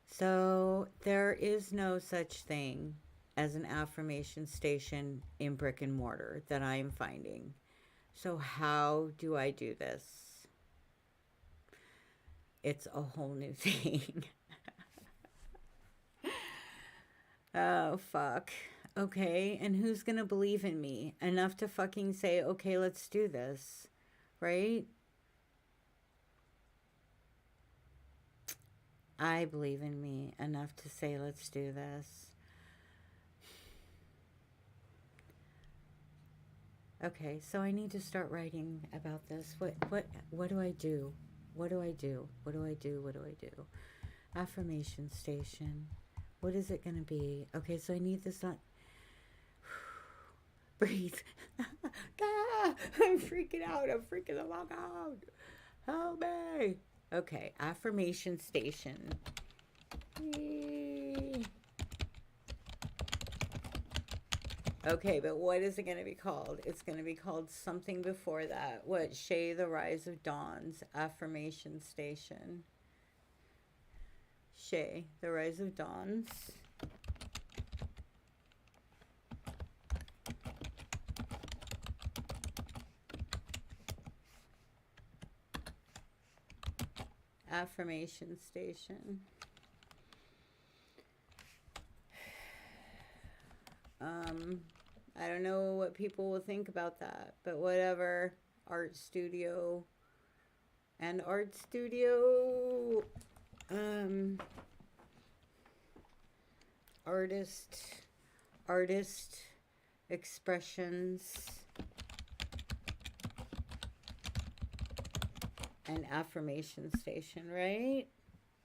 So there is no such thing as an affirmation station in brick and mortar that I am finding. So how do I do this? It's a whole new thing. Oh, fuck. Okay, and who's gonna believe in me enough to fucking say, okay, let's do this, right? I believe in me enough to say, let's do this. Okay, so I need to start writing about this. What do I do? What do I do? What do I do? What do I do? Affirmation station. What is it going to be? Okay, so I need this on. Breathe. Ah, I'm freaking out. I'm freaking the fuck out. Help me. Okay, affirmation station. Yay. Okay, but what is it going to be called? It's going to be called something before that. What? Shay, the Rise of Dawn's affirmation station. Shay, the Rise of Dawn's. Affirmation station. don't know what people will think about that, but whatever. Art studio and art studio. Um, artist, artist expressions and affirmation station, right?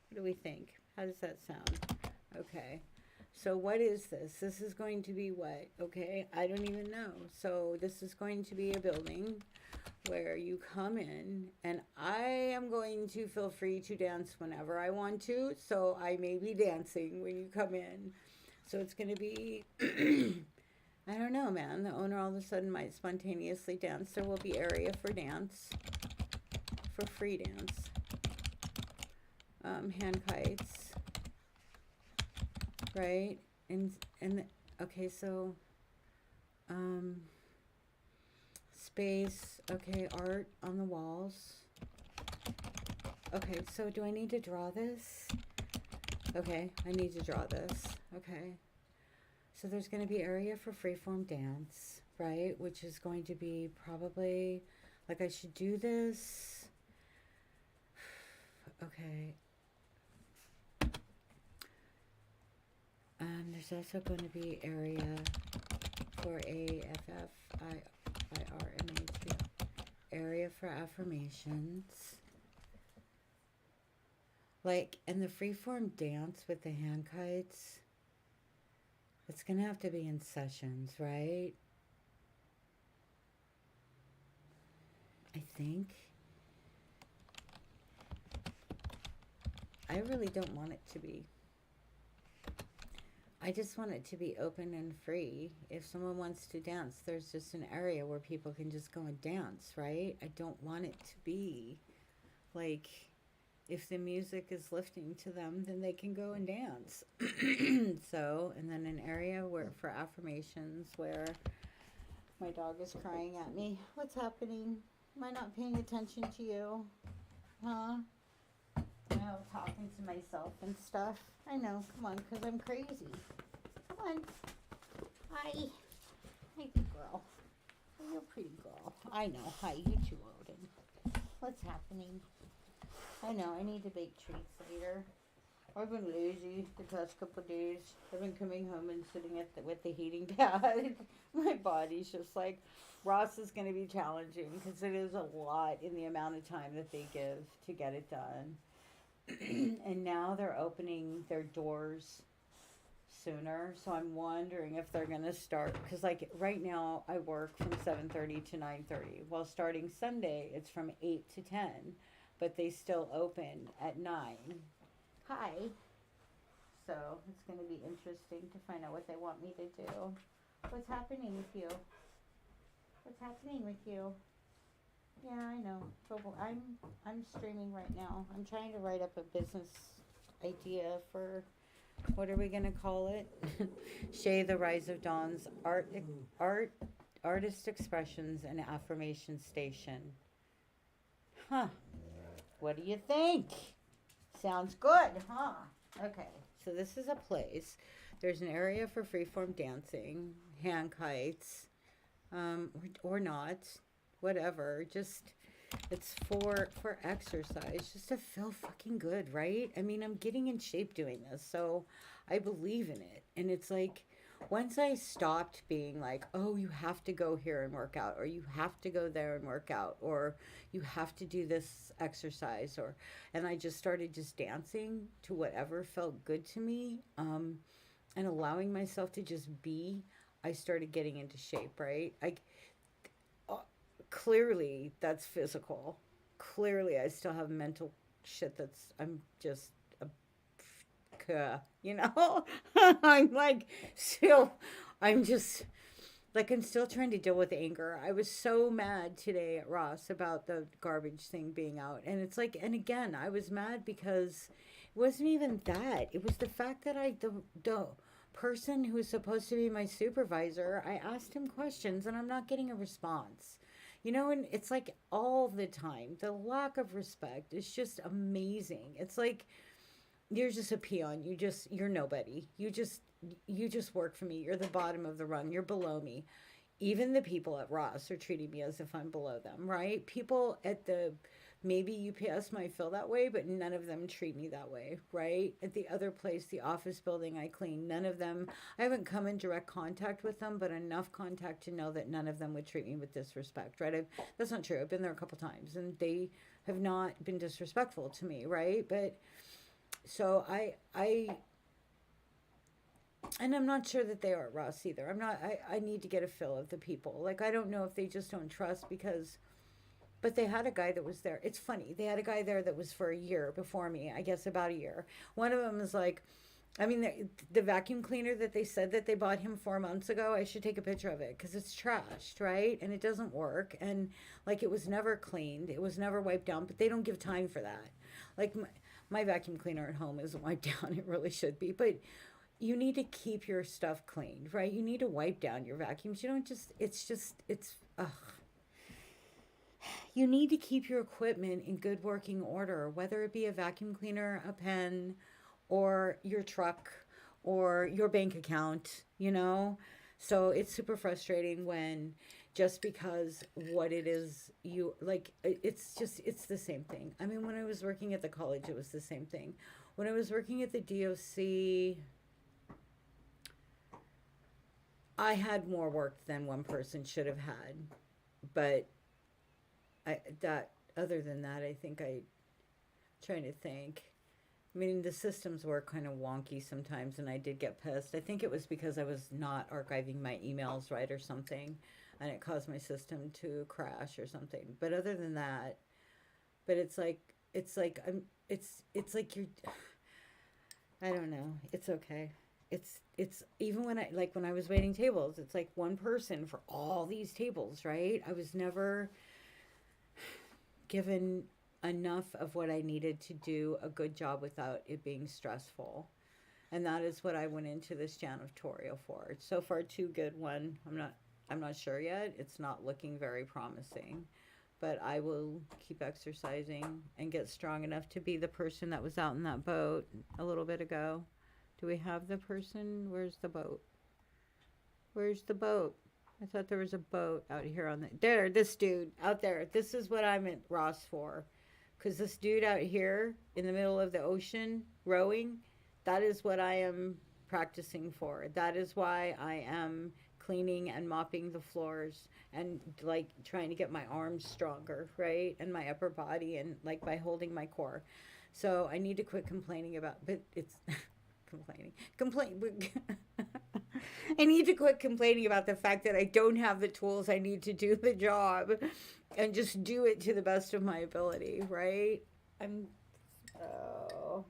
What do we think? How does that sound? Okay. So what is this? This is going to be what? Okay, I don't even know. So this is going to be a building where you come in, and I am going to feel free to dance whenever I want to. So I may be dancing when you come in. So it's going to be, I don't know, man. The owner all of a sudden might spontaneously dance. There will be area for dance, for free dance. Hand kites, right? And okay, so space, okay, art on the walls. Okay, so do I need to draw this? Okay, I need to draw this. Okay. So there's going to be area for freeform dance, right? Which is going to be probably, like, I should do this. Okay. There's also going to be area for AFFIRMAT, area for affirmations. Like, and the freeform dance with the hand kites, it's going to have to be in sessions, right? I think. I really don't want it to be. I just want it to be open and free. If someone wants to dance, there's just an area where people can just go and dance, right? I don't want it to be like, if the music is lifting to them, then they can go and dance. So, and then an area where for affirmations where my dog is crying at me. What's happening? Am I not paying attention to you? Huh? I know, talking to myself and stuff. I know, come on, because I'm crazy. Come on. Hi. Hi, good girl. Oh, you're a pretty girl. I know. Hi, you too, Odin. What's happening? I know, I need to bake treats later. I've been lazy the past couple of days. I've been coming home and sitting at with the heating pad. My body's just like, Ross is going to be challenging because it is a lot in the amount of time that they give to get it done. And now they're opening their doors sooner, so I'm wondering if they're gonna start, because like right now I work from 7:30 to 9:30. Well, starting Sunday it's from 8 to 10, but they still open at 9. Hi. So it's gonna be interesting to find out what they want me to do. What's happening with you? What's happening with you? Yeah, I know. But I'm streaming right now. I'm trying to write up a business idea for, what are we gonna call it? Shay, the Rise of Dawn's artist expressions and affirmation station. Huh. What do you think? Sounds good, huh? Okay. So this is a place. There's an area for freeform dancing, hand kites, or not. Whatever, just it's for exercise, just to feel fucking good, right? I mean, I'm getting in shape doing this, so I believe in it. And it's like, once I stopped being like, oh, you have to go here and work out, or you have to go there and work out, or you have to do this exercise, and I just started just dancing to whatever felt good to me, and allowing myself to just be, I started getting into shape, right? Clearly that's physical. Clearly I still have mental shit I'm just you know. I'm like still, I'm just like, I'm still trying to deal with anger. I was so mad today at Ross about the garbage thing being out, and it's like, and again, I was mad because it wasn't even that. It was the fact that the person who was supposed to be my supervisor, I asked him questions and I'm not getting a response. You know, and it's like all the time, the lack of respect is just amazing. It's like, you're just a peon. You're nobody. You just work for me. You're the bottom of the rung. You're below me. even the people at Ross are treating me as if I'm below them, right? People at the maybe UPS might feel that way, but none of them treat me that way, right? At the other place, the office building I clean, none of them, I haven't come in direct contact with them, but enough contact to know that none of them would treat me with disrespect, right? That's not true. I've been there a couple times and they have not been disrespectful to me, right? But so and I'm not sure that they are at Ross either. I need to get a feel of the people. Like, I don't know if they just don't trust because, but they had a guy that was there. It's funny. They had a guy there that was for a year before me, I guess about a year. One of them is like, I mean, the vacuum cleaner that they said that they bought him 4 months ago, I should take a picture of it because it's trashed, right? And it doesn't work. And like, it was never cleaned, it was never wiped down, but they don't give time for that. Like, my vacuum cleaner at home isn't wiped down, it really should be. But you need to keep your stuff cleaned, right? You need to wipe down your vacuums. You don't ugh. You need to keep your equipment in good working order, whether it be a vacuum cleaner, a pen, or your truck, or your bank account, you know? So it's super frustrating when just because what it is, you like, it's the same thing. I mean, when I was working at the college, it was the same thing. When I was working at the DOC, I had more work than one person should have had, but other than that, I think trying to think. I mean, the systems were kind of wonky sometimes, and I did get pissed. I think it was because I was not archiving my emails right or something, and it caused my system to crash or something. But other than that, but it's like you're, I don't know. It's okay. It's even when when I was waiting tables, it's like one person for all these tables, right? I was never given enough of what I needed to do a good job without it being stressful. And that is what I went into this janitorial for. It's so far too good one. I'm not sure yet. It's not looking very promising. But I will keep exercising and get strong enough to be the person that was out in that boat a little bit ago. Do we have the person? Where's the boat? Where's the boat? I thought there was a boat out here on this dude out there. This is what I'm at Ross for. Because this dude out here in the middle of the ocean rowing, that is what I am practicing for. That is why I am cleaning and mopping the floors and like trying to get my arms stronger, right? And my upper body, and like by holding my core. So I need to quit complaining about, but it's I need to quit complaining about the fact that I don't have the tools I need to do the job and just do it to the best of my ability, right? Oh.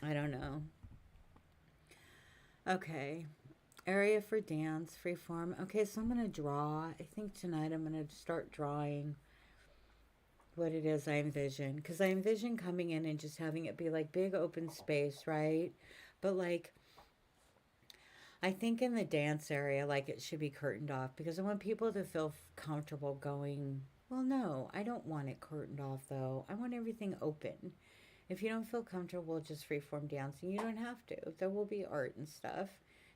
I don't know. Okay. Area for dance, freeform. Okay, so I'm going to draw. I think tonight I'm going to start drawing what it is I envision. Because I envision coming in and just having it be like big open space, right? But like, I think in the dance area, like it should be curtained off because I want people to feel comfortable going. Well, no, I don't want it curtained off though. I want everything open. If you don't feel comfortable just freeform dancing, you don't have to. There will be art and stuff.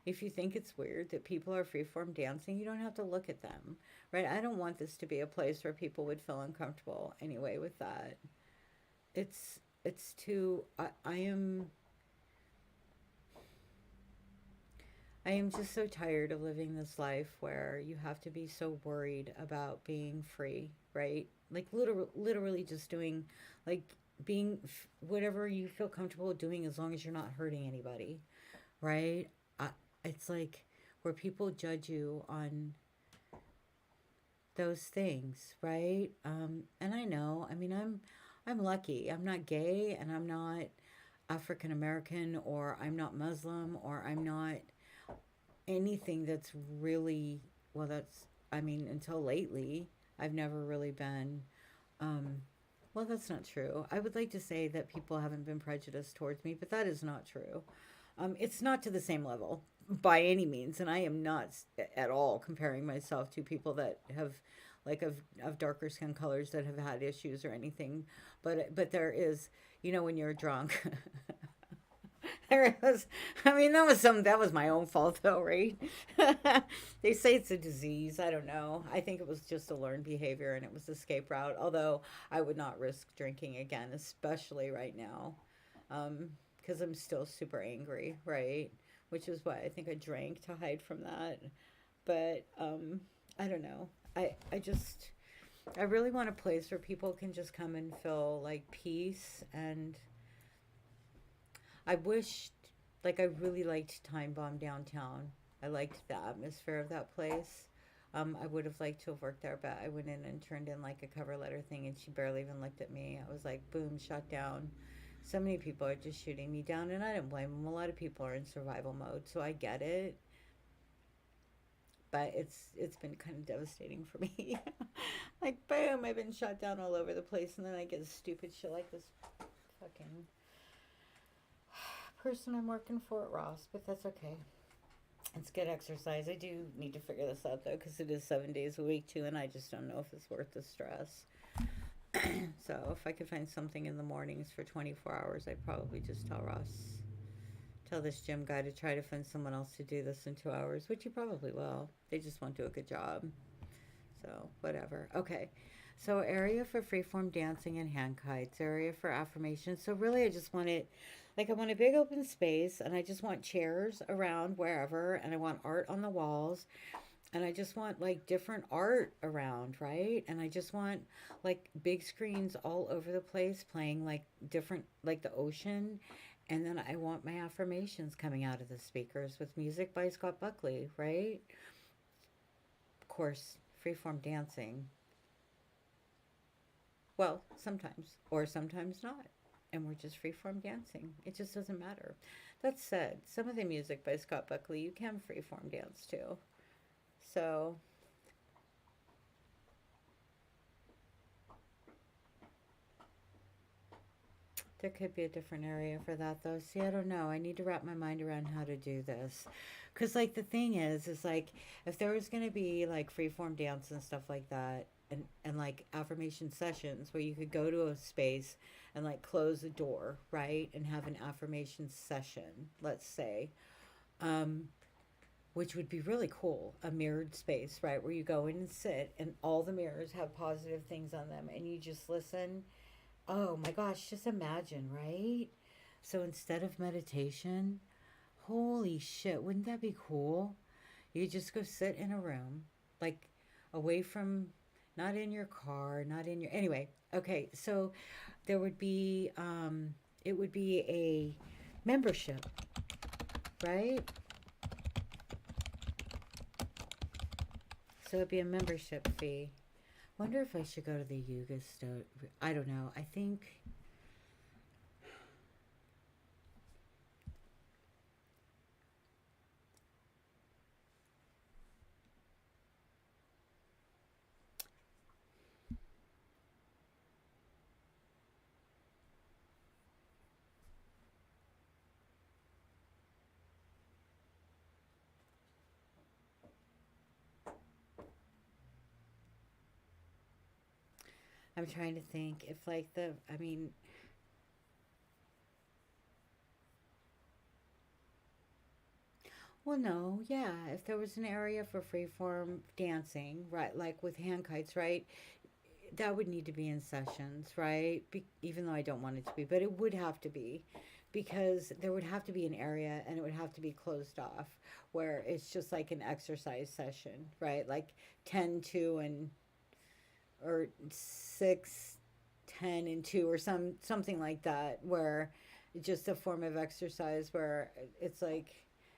If you think it's weird that people are freeform dancing, you don't have to look at them, right? I don't want this to be a place where people would feel uncomfortable anyway with that. It's too, I am just so tired of living this life where you have to be so worried about being free, right? Like literally just doing, like being whatever you feel comfortable doing as long as you're not hurting anybody, right? It's like where people judge you on those things, right? And I know, I mean, I'm lucky. I'm not gay, and I'm not African American, or I'm not Muslim, or I'm not anything that's really, well, that's, I mean, until lately, I've never really been, well, that's not true. I would like to say that people haven't been prejudiced towards me, but that is not true. It's not to the same level by any means, and I am not at all comparing myself to people that have, like, of darker skin colors that have had issues or anything. But there is, you know, when you're drunk, There was, I mean, that was my own fault though, right? They say it's a disease. I don't know. I think it was just a learned behavior and it was escape route. Although I would not risk drinking again, especially right now, because I'm still super angry, right? Which is why I think I drank to hide from that. But I don't know. I just I really want a place where people can just come and feel like peace. And I wished, like, I really liked Time Bomb downtown. I liked the atmosphere of that place. I would have liked to have worked there, but I went in and turned in like a cover letter thing, and she barely even looked at me. I was like, boom, shut down. So many people are just shooting me down, and I didn't blame them. A lot of people are in survival mode, so I get it. But it's been kind of devastating for me. Like, boom, I've been shot down all over the place, and then I get stupid shit like this fucking person I'm working for at Ross, but that's okay. It's good exercise. I do need to figure this out though, because it is 7 days a week too, and I just don't know if it's worth the stress. So if I could find something in the mornings for 24 hours, I'd probably just tell this gym guy to try to find someone else to do this in 2 hours, which he probably will. They just won't do a good job. So whatever. Okay. So area for freeform dancing and hand kites, area for affirmation. So really I just want it, like, I want a big open space, and I just want chairs around wherever, and I want art on the walls, and I just want like different art around, right? And I just want like big screens all over the place playing like different, like the ocean. And then I want my affirmations coming out of the speakers with music by Scott Buckley, right? Of course, freeform dancing. Well, sometimes, or sometimes not. And we're just freeform dancing. It just doesn't matter. That said, some of the music by Scott Buckley, you can freeform dance too. So, there could be a different area for that though. See, I don't know. I need to wrap my mind around how to do this. Because, like, the thing is like, if there was going to be like freeform dance and stuff like that, and like affirmation sessions where you could go to a space and like close the door, right? And have an affirmation session, let's say, um, which would be really cool. A mirrored space, right? Where you go in and sit, and all the mirrors have positive things on them, and you just listen. Oh my gosh, just imagine, right? So instead of meditation, holy shit, wouldn't that be cool? You just go sit in a room, like away from, not in your car, not in your, anyway, okay, so there would be, it would be a membership, right? So it'd be a membership fee. Wonder if I should go to the yoga sto. I don't know. I think I'm trying to think if like the, I mean, well, no, yeah, if there was an area for freeform dancing, right, like with hand kites, right, that would need to be in sessions, right? Even though I don't want it to be, but it would have to be, because there would have to be an area, and it would have to be closed off where it's just like an exercise session, right? Like 10 2 and, or 6 10 and 2, or something like that, where it's just a form of exercise where it's like,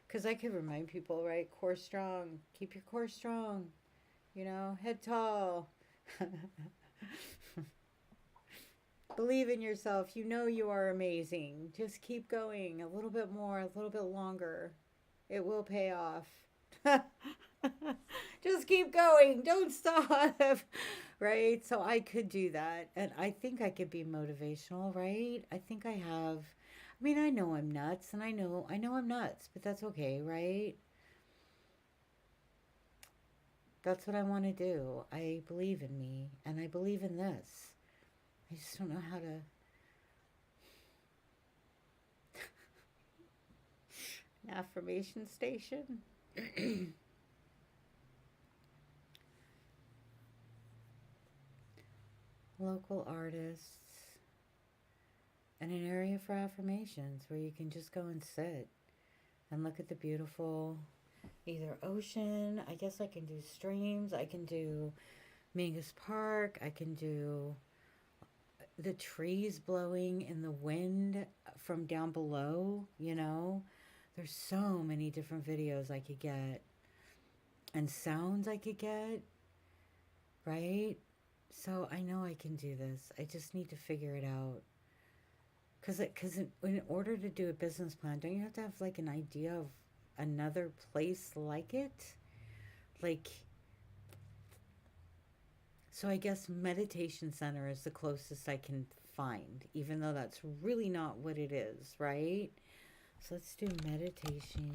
because I could remind people, right? Core strong, keep your core strong, head tall. Believe in yourself. You know you are amazing. Just keep going a little bit more, a little bit longer. It will pay off. Just keep going. Don't stop. Right? So I could do that. And I think I could be motivational, right? I think I have. I mean, I know I'm nuts, and I know I'm nuts, but that's okay, right? That's what I want to do. I believe in me, and I believe in this. I just don't know how to. Affirmation station. Local artists. And an area for affirmations where you can just go and sit and look at the beautiful either ocean. I guess I can do streams. I can do Mingus Park. I can do the trees blowing in the wind from down below, you know. There's so many different videos I could get and sounds I could get, right? So I know I can do this. I just need to figure it out. Because in order to do a business plan, don't you have to have like an idea of another place like it? Like, so I guess meditation center is the closest I can find, even though that's really not what it is, right? So let's do meditation.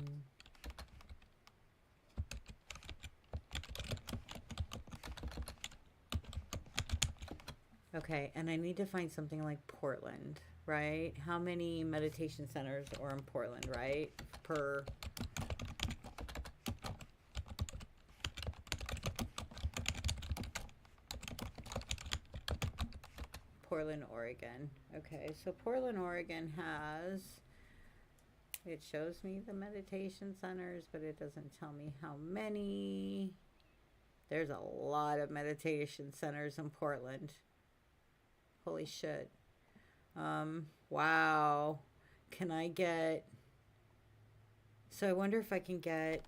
Okay, and I need to find something like Portland, right? How many meditation centers are in Portland, right? Per Portland, Oregon. Okay, so Portland, Oregon has, it shows me the meditation centers, but it doesn't tell me how many. There's a lot of meditation centers in Portland. Holy shit. Wow. Can I get, so I wonder if I can get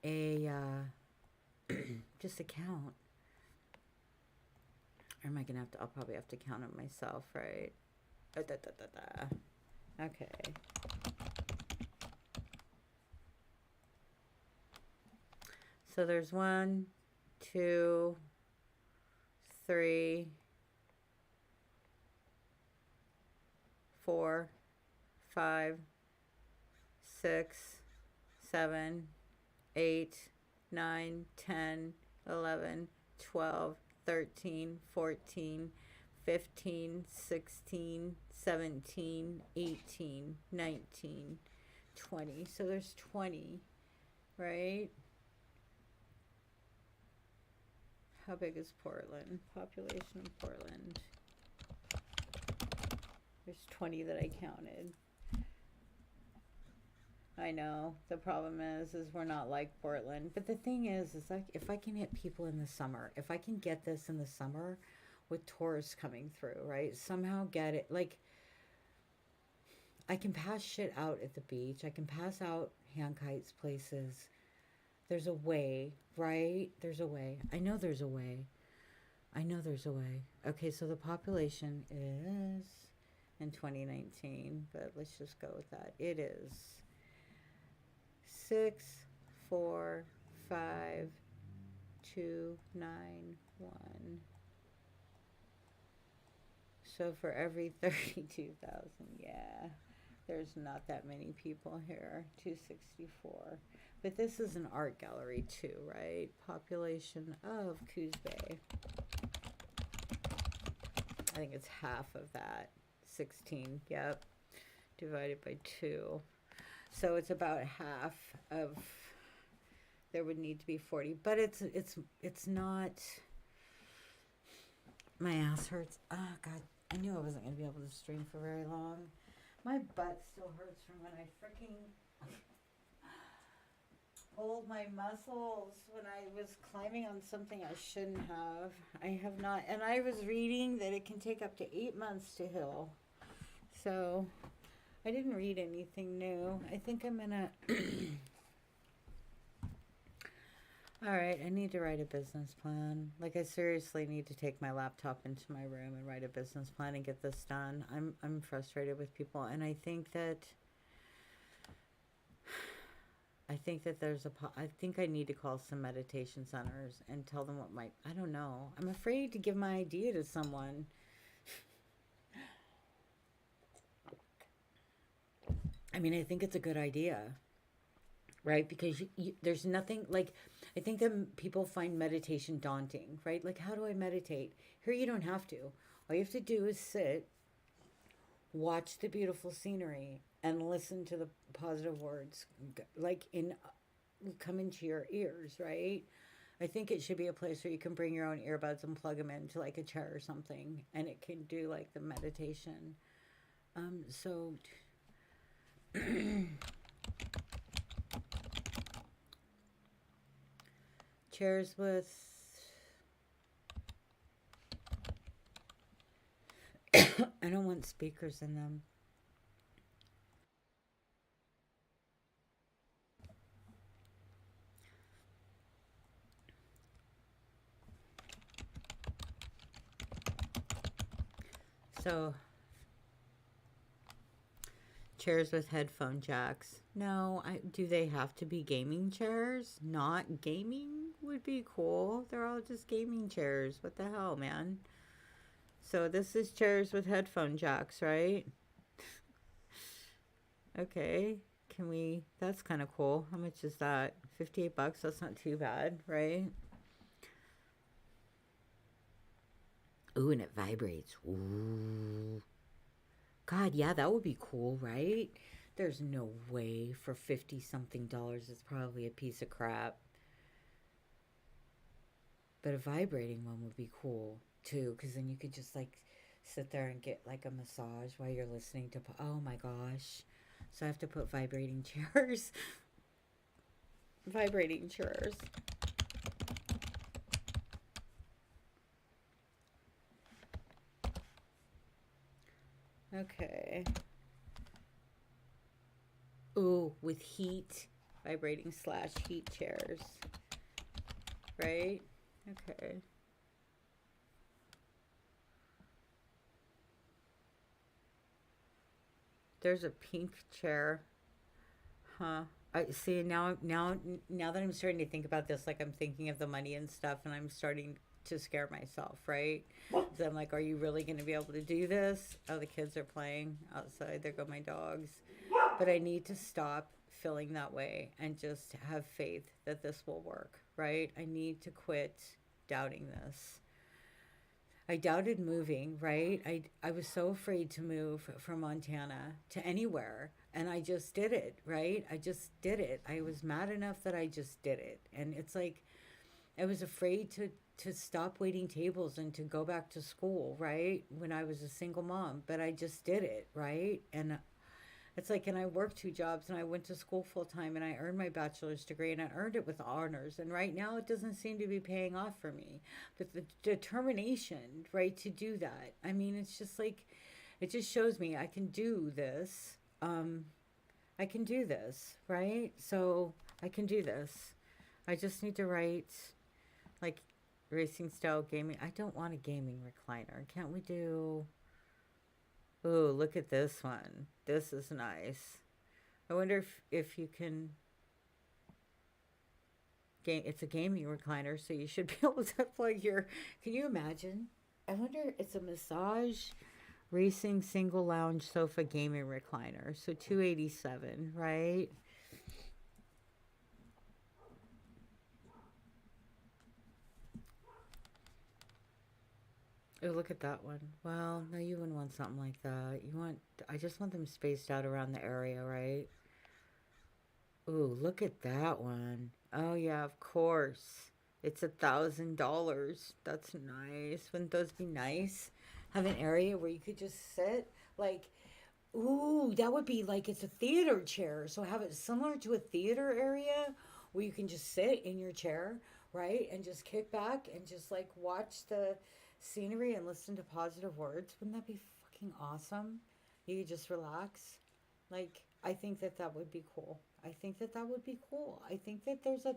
a, just a count. Or am I gonna have to, I'll probably have to count it myself, right? Okay. So there's 1, 2, 3, 4, 5, 6, 7, 8, 9, 10, 11, 12, 13, 14, 15, 16, 17, 18, 19, 20. So there's 20, right? How big is Portland? Population of Portland. There's 20 that I counted. I know. The problem is we're not like Portland. But the thing is like if I can hit people in the summer, if I can get this in the summer with tourists coming through, right? Somehow get it. Like, I can pass shit out at the beach. I can pass out hand kites places. There's a way, right? There's a way. I know there's a way. I know there's a way. Okay, so the population is in 2019, but let's just go with that. It is 6, 4, 5, 2, 9, 1. So for every 32,000, yeah, there's not that many people here. 264. But this is an art gallery too, right? Population of Coos Bay. I think it's half of that. 16, yep. Divided by 2. So it's about half of, there would need to be 40. But it's not, my ass hurts. Oh, God. I knew I wasn't going to be able to stream for very long. My butt still hurts from when I freaking pulled my muscles when I was climbing on something I shouldn't have. I have not, and I was reading that it can take up to 8 months to heal. So I didn't read anything new. I think I'm gonna all right, I need to write a business plan. Like, I seriously need to take my laptop into my room and write a business plan and get this done. I'm frustrated with people, and I think that there's I think I need to call some meditation centers and tell them what my, I don't know. I'm afraid to give my idea to someone. I mean, I think it's a good idea, right? Because there's nothing, like, I think that people find meditation daunting, right? Like, how do I meditate? Here you don't have to. All you have to do is sit, watch the beautiful scenery, and listen to the positive words like in come into your ears, right? I think it should be a place where you can bring your own earbuds and plug them into like a chair or something, and it can do like the meditation. So chairs with I don't want speakers in them. So chairs with headphone jacks. No, do they have to be gaming chairs? Not gaming would be cool. They're all just gaming chairs. What the hell, man? So this is chairs with headphone jacks, right? Okay. Can we That's kind of cool. How much is that? 58 bucks. That's not too bad, right? Ooh, and it vibrates. Ooh. God, yeah, that would be cool, right? There's no way for 50 something dollars it's probably a piece of crap. But a vibrating one would be cool too, because then you could just like sit there and get like a massage while you're listening to. Oh my gosh. So I have to put vibrating chairs. Vibrating chairs. Okay. Ooh, with heat. Vibrating slash heat chairs. Right? Okay. There's a pink chair. Huh. I see now that I'm starting to think about this, like I'm thinking of the money and stuff, and I'm starting to scare myself, right? So I'm like, are you really going to be able to do this? Oh, the kids are playing outside. There go my dogs. But I need to stop feeling that way and just have faith that this will work, right? I need to quit doubting this. I doubted moving, right? I was so afraid to move from Montana to anywhere. And I just did it, right? I just did it. I was mad enough that I just did it. And it's like I was afraid to stop waiting tables and to go back to school, right? When I was a single mom, but I just did it, right? And it's like, and I worked two jobs and I went to school full time and I earned my bachelor's degree and I earned it with honors. And right now it doesn't seem to be paying off for me. But the determination, right, to do that, I mean, it's just like, it just shows me I can do this. I can do this, right? So I can do this. I just need to write like racing style gaming. I don't want a gaming recliner. Can't we do. Ooh, look at this one. This is nice. I wonder if you can game. It's a gaming recliner, so you should be able to plug your. Can you imagine? I wonder. It's a massage, racing single lounge sofa gaming recliner. So 287, right? Oh, look at that one. Well, no, you wouldn't want something like that. You want. I just want them spaced out around the area, right? Ooh, look at that one. Oh yeah, of course. It's $1,000. That's nice. Wouldn't those be nice? Have an area where you could just sit. Like, ooh, that would be like it's a theater chair. So have it similar to a theater area where you can just sit in your chair, right? And just kick back and just like watch the scenery and listen to positive words. Wouldn't that be fucking awesome? You could just relax. Like, I think that that would be cool. I think that that would be cool. I think that there's a,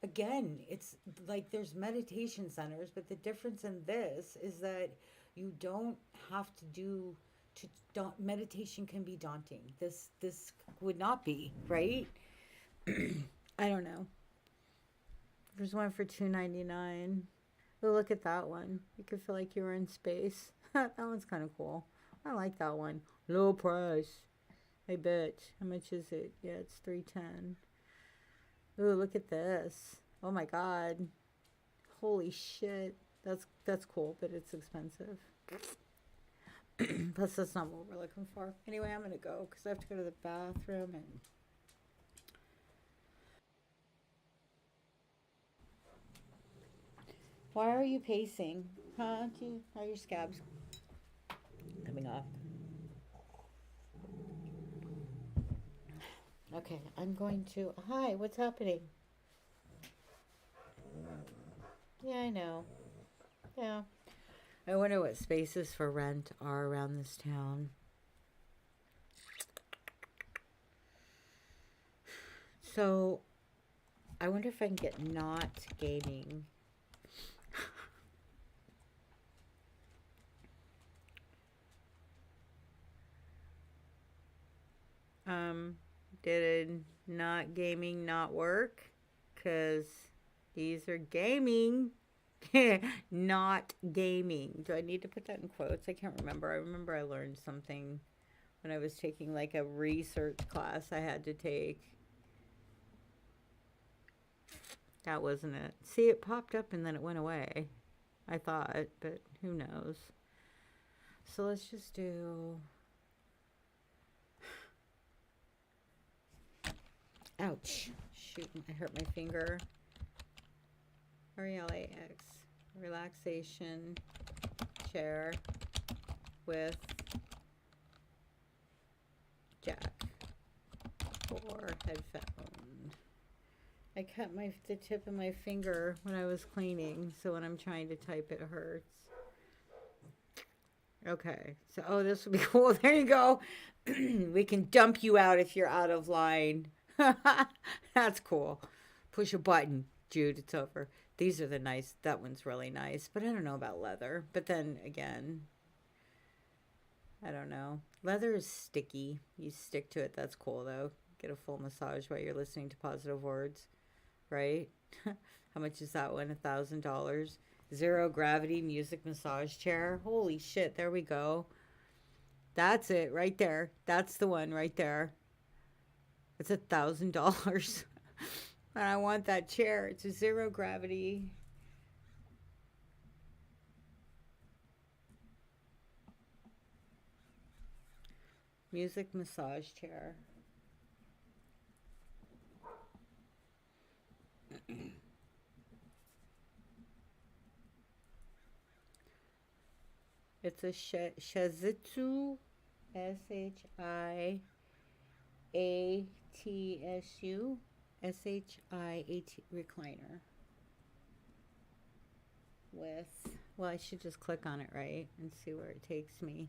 again, it's like there's meditation centers, but the difference in this is that you don't have to do, to, don't, meditation can be daunting. This would not be, right? I don't know. There's one for 299. Oh, look at that one. You could feel like you were in space. That one's kind of cool. I like that one. Low price. I bet. How much is it? Yeah, it's 310. Ooh, look at this. Oh my god. Holy shit. That's cool, but it's expensive. Plus, that's not what we're looking for. Anyway, I'm going to go because I have to go to the bathroom. And why are you pacing? Huh? Are your scabs coming off? Okay, I'm going to. Hi, what's happening? Yeah, I know. Yeah. I wonder what spaces for rent are around this town. So, I wonder if I can get not gaming. Did not gaming not work? Because these are gaming. Not gaming. Do I need to put that in quotes? I can't remember. I remember I learned something when I was taking like a research class I had to take. That wasn't it. See, it popped up and then it went away. I thought, but who knows. So let's just do. Ouch. Shoot, I hurt my finger. RELAX. Relaxation chair with jack for headphone. I cut the tip of my finger when I was cleaning, so when I'm trying to type it hurts. Okay, so oh, this would be cool. There you go. We can dump you out if you're out of line. That's cool. Push a button, Jude, it's over. These are the nice, that one's really nice, but I don't know about leather. But then again, I don't know. Leather is sticky. You stick to it. That's cool though. Get a full massage while you're listening to positive words, right? How much is that one? $1,000. Zero gravity music massage chair. Holy shit, there we go. That's it right there. That's the one right there. It's $1,000. And I want that chair. It's a zero gravity. Music massage chair. It's a Shizitsu, SHIATSU, SHIAT recliner. With, well, I should just click on it, right? And see where it takes me.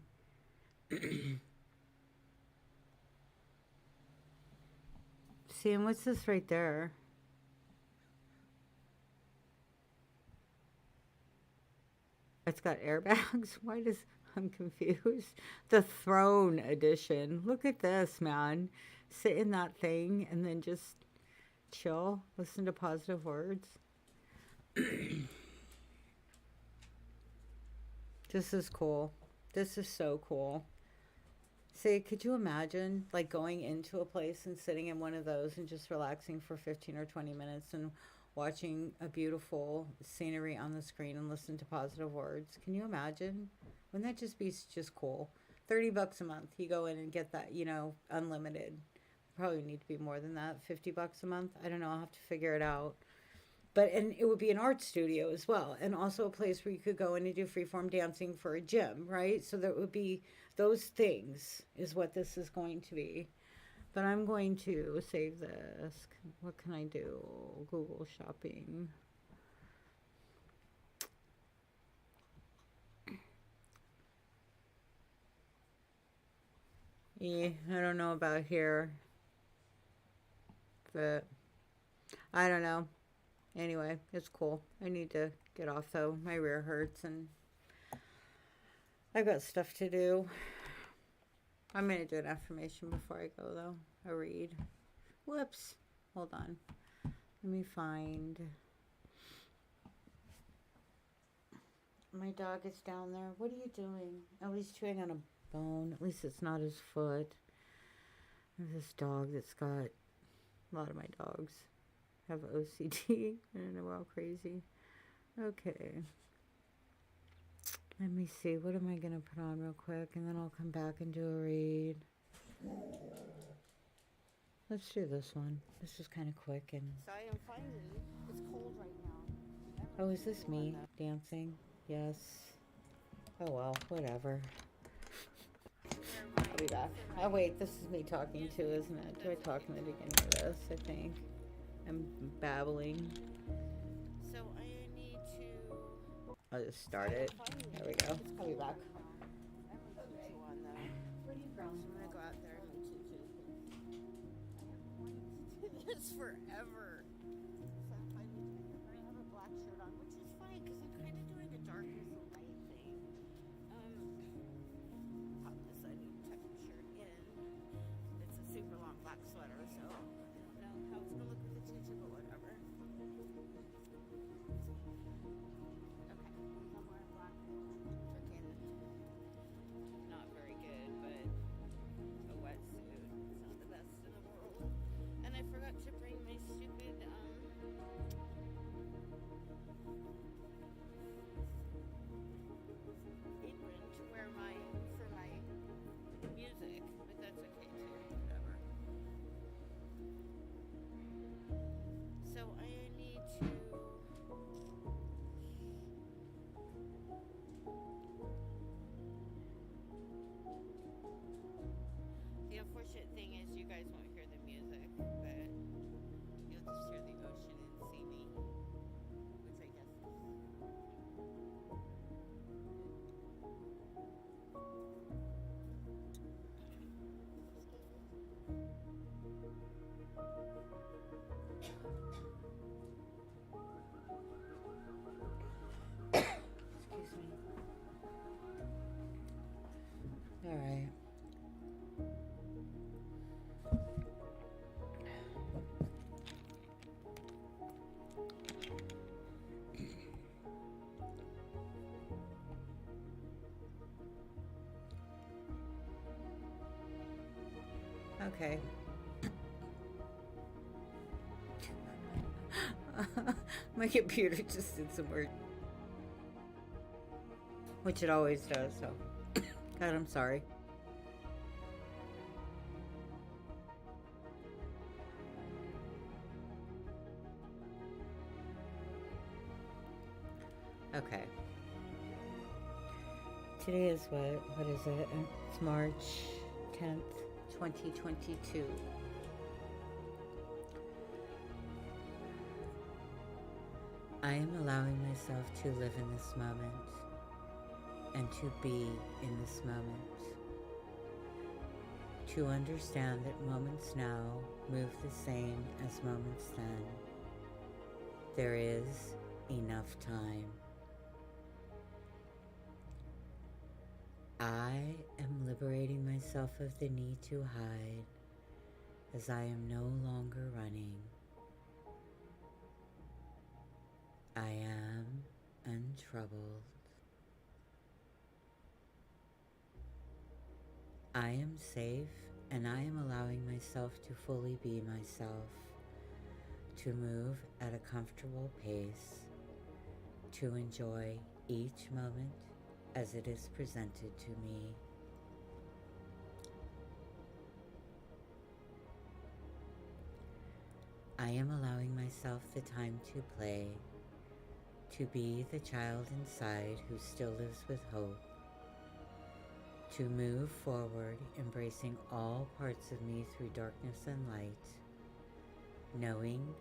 See, and what's this right there? It's got airbags. Why does, I'm confused. The Throne edition. Look at this, man. Sit in that thing and then just chill. Listen to positive words. This is cool. This is so cool. See, could you imagine like going into a place and sitting in one of those and just relaxing for 15 or 20 minutes and watching a beautiful scenery on the screen and listen to positive words? Can you imagine? Wouldn't that just be just cool? $30 a month. You go in and get that, unlimited. Probably need to be more than that. $50 a month. I don't know. I'll have to figure it out. But and it would be an art studio as well, and also a place where you could go in and do freeform dancing for a gym, right? So there would be those things is what this is going to be. But I'm going to save this. What can I do? Google Shopping. Yeah, I don't know about here, but I don't know. Anyway, it's cool. I need to get off though. My rear hurts and I've got stuff to do. I'm going to do an affirmation before I go though. A read. Whoops. Hold on. Let me find. My dog is down there. What are you doing? Oh, he's chewing on a bone. At least it's not his foot. There's this dog that's got, a lot of my dogs have OCD and we're all crazy. Okay. Let me see. What am I going to put on real quick? And then I'll come back and do a read. Let's do this one. This is kind of quick and... So I am finding it's cold right now. Oh, is this me dancing? Yes. Oh well, whatever. I'll be back. Oh wait, this is me talking too, isn't it? Do I talk in the beginning of this? I think. I'm babbling. So I need to... I'll just start it. There we go. I'll be back. I have my tutu on though. Where are you from? So I'm gonna go out there in my tutu. I have wanted to do this forever. So I'm finally doing it. I have a black shirt on, which is fine because I'm kind of doing a darkness and light thing. Pop this untucked shirt in. It's a super long black sweater, so I don't know how it's gonna look with the tutu, but whatever. Okay, I'm wearing black. Freaking not very good, but a wetsuit. It's not the best in the world. And I forgot to bring my stupid apron to wear for my music, but that's okay too. Whatever. So I need to. The unfortunate thing is you guys won't hear the music, but you'll just hear the ocean and see me, which I guess is... Excuse me. All right. Okay. My computer just did some weird, which it always does, so God, I'm sorry. Okay. Today is what is it? It's March 10th, 2022. I am allowing myself to live in this moment and to be in this moment. To understand that moments now move the same as moments then. There is enough time. I am liberating myself of the need to hide as I am no longer running. I am untroubled. I am safe and I am allowing myself to fully be myself, to move at a comfortable pace, to enjoy each moment as it is presented to me. I am allowing myself the time to play, to be the child inside who still lives with hope, to move forward, embracing all parts of me through darkness and light, knowing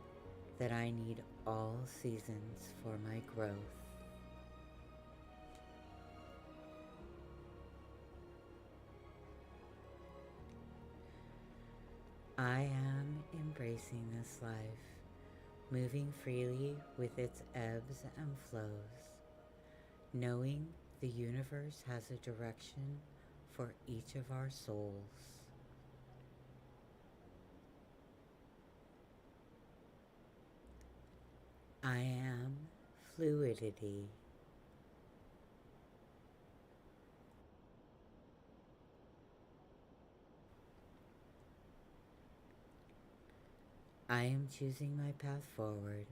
that I need all seasons for my growth. I am embracing this life, moving freely with its ebbs and flows, knowing the universe has a direction for each of our souls. I am fluidity. I am choosing my path forward,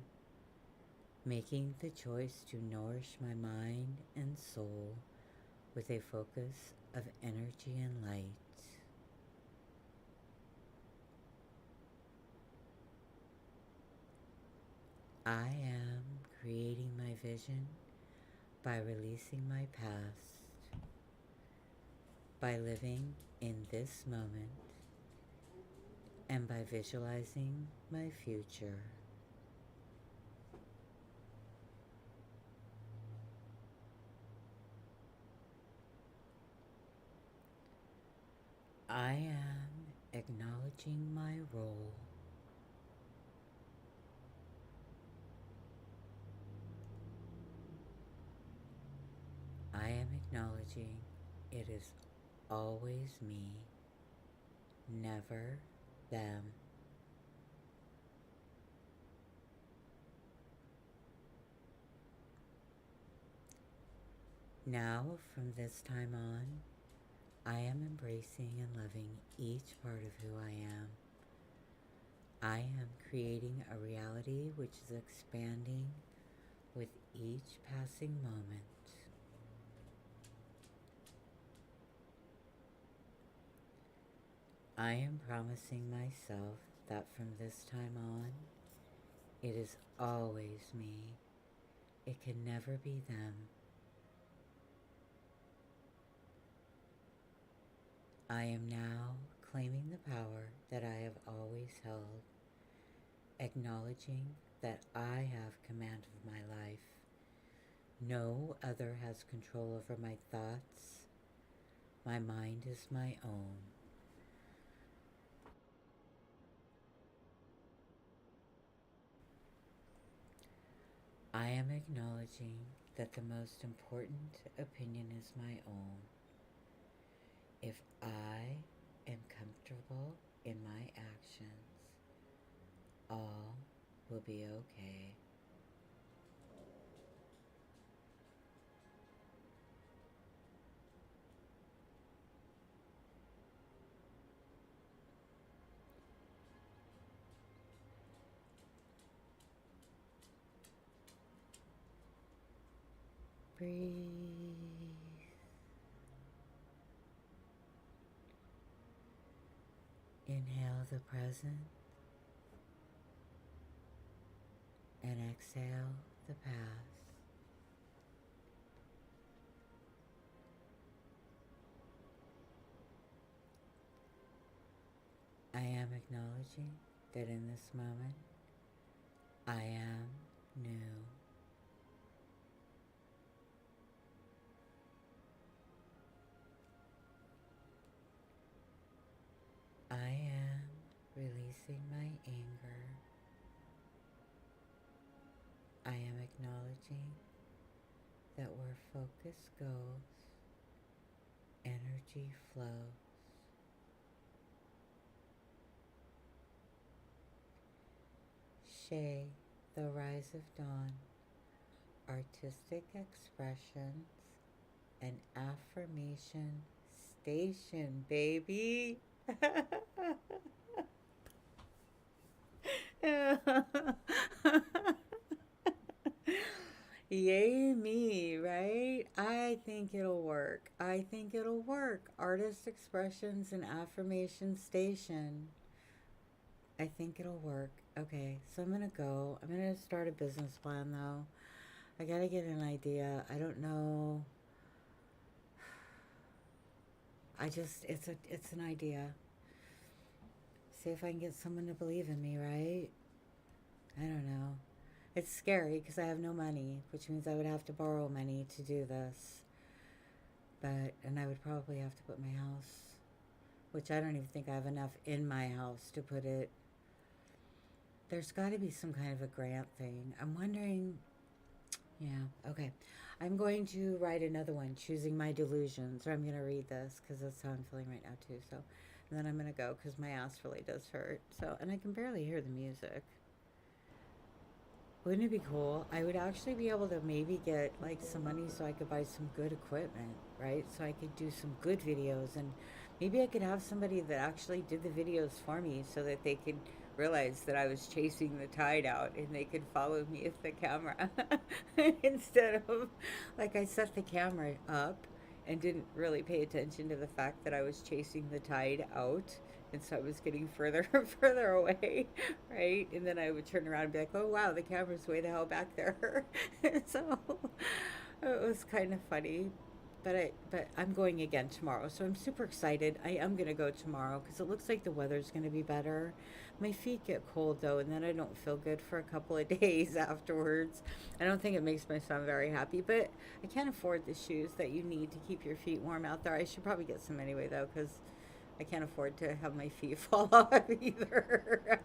making the choice to nourish my mind and soul with a focus of energy and light. I am creating my vision by releasing my past, by living in this moment, and by visualizing my future. I am acknowledging my role. I am acknowledging it is always me, never them. Now, from this time on, I am embracing and loving each part of who I am. I am creating a reality which is expanding with each passing moment. I am promising myself that from this time on, it is always me. It can never be them. I am now claiming the power that I have always held, acknowledging that I have command of my life. No other has control over my thoughts. My mind is my own. I am acknowledging that the most important opinion is my own. If I am comfortable in my actions, all will be okay. Breathe. Inhale the present and exhale the past. I am acknowledging that in this moment, I am new. I am releasing my anger. I am acknowledging that where focus goes, energy flows. Shay, the rise of dawn, artistic expressions, and affirmation station, baby. Yay me, right? I think it'll work. I think it'll work. Artist expressions and affirmation station. I think it'll work. Okay, so I'm gonna go. I'm gonna start a business plan though. I gotta get an idea. I don't know. It's an idea. See if I can get someone to believe in me, right? I don't know. It's scary because I have no money, which means I would have to borrow money to do this. And I would probably have to put my house, which I don't even think I have enough in my house to put it. There's got to be some kind of a grant thing. I'm wondering. Yeah, okay. I'm going to write another one, Choosing My Delusions, or I'm going to read this because that's how I'm feeling right now, too. So, and then I'm going to go because my ass really does hurt. So, and I can barely hear the music. Wouldn't it be cool? I would actually be able to maybe get like some money so I could buy some good equipment, right? So I could do some good videos, and maybe I could have somebody that actually did the videos for me so that they could realize that I was chasing the tide out and they could follow me with the camera instead of like I set the camera up and didn't really pay attention to the fact that I was chasing the tide out. And so I was getting further and further away, right? And then I would turn around and be like, oh, wow, the camera's way the hell back there. So it was kind of funny. But I'm going again tomorrow, so I'm super excited. I am gonna go tomorrow because it looks like the weather's gonna be better. My feet get cold though, and then I don't feel good for a couple of days afterwards. I don't think it makes my son very happy, but I can't afford the shoes that you need to keep your feet warm out there. I should probably get some anyway though, because I can't afford to have my feet fall off either.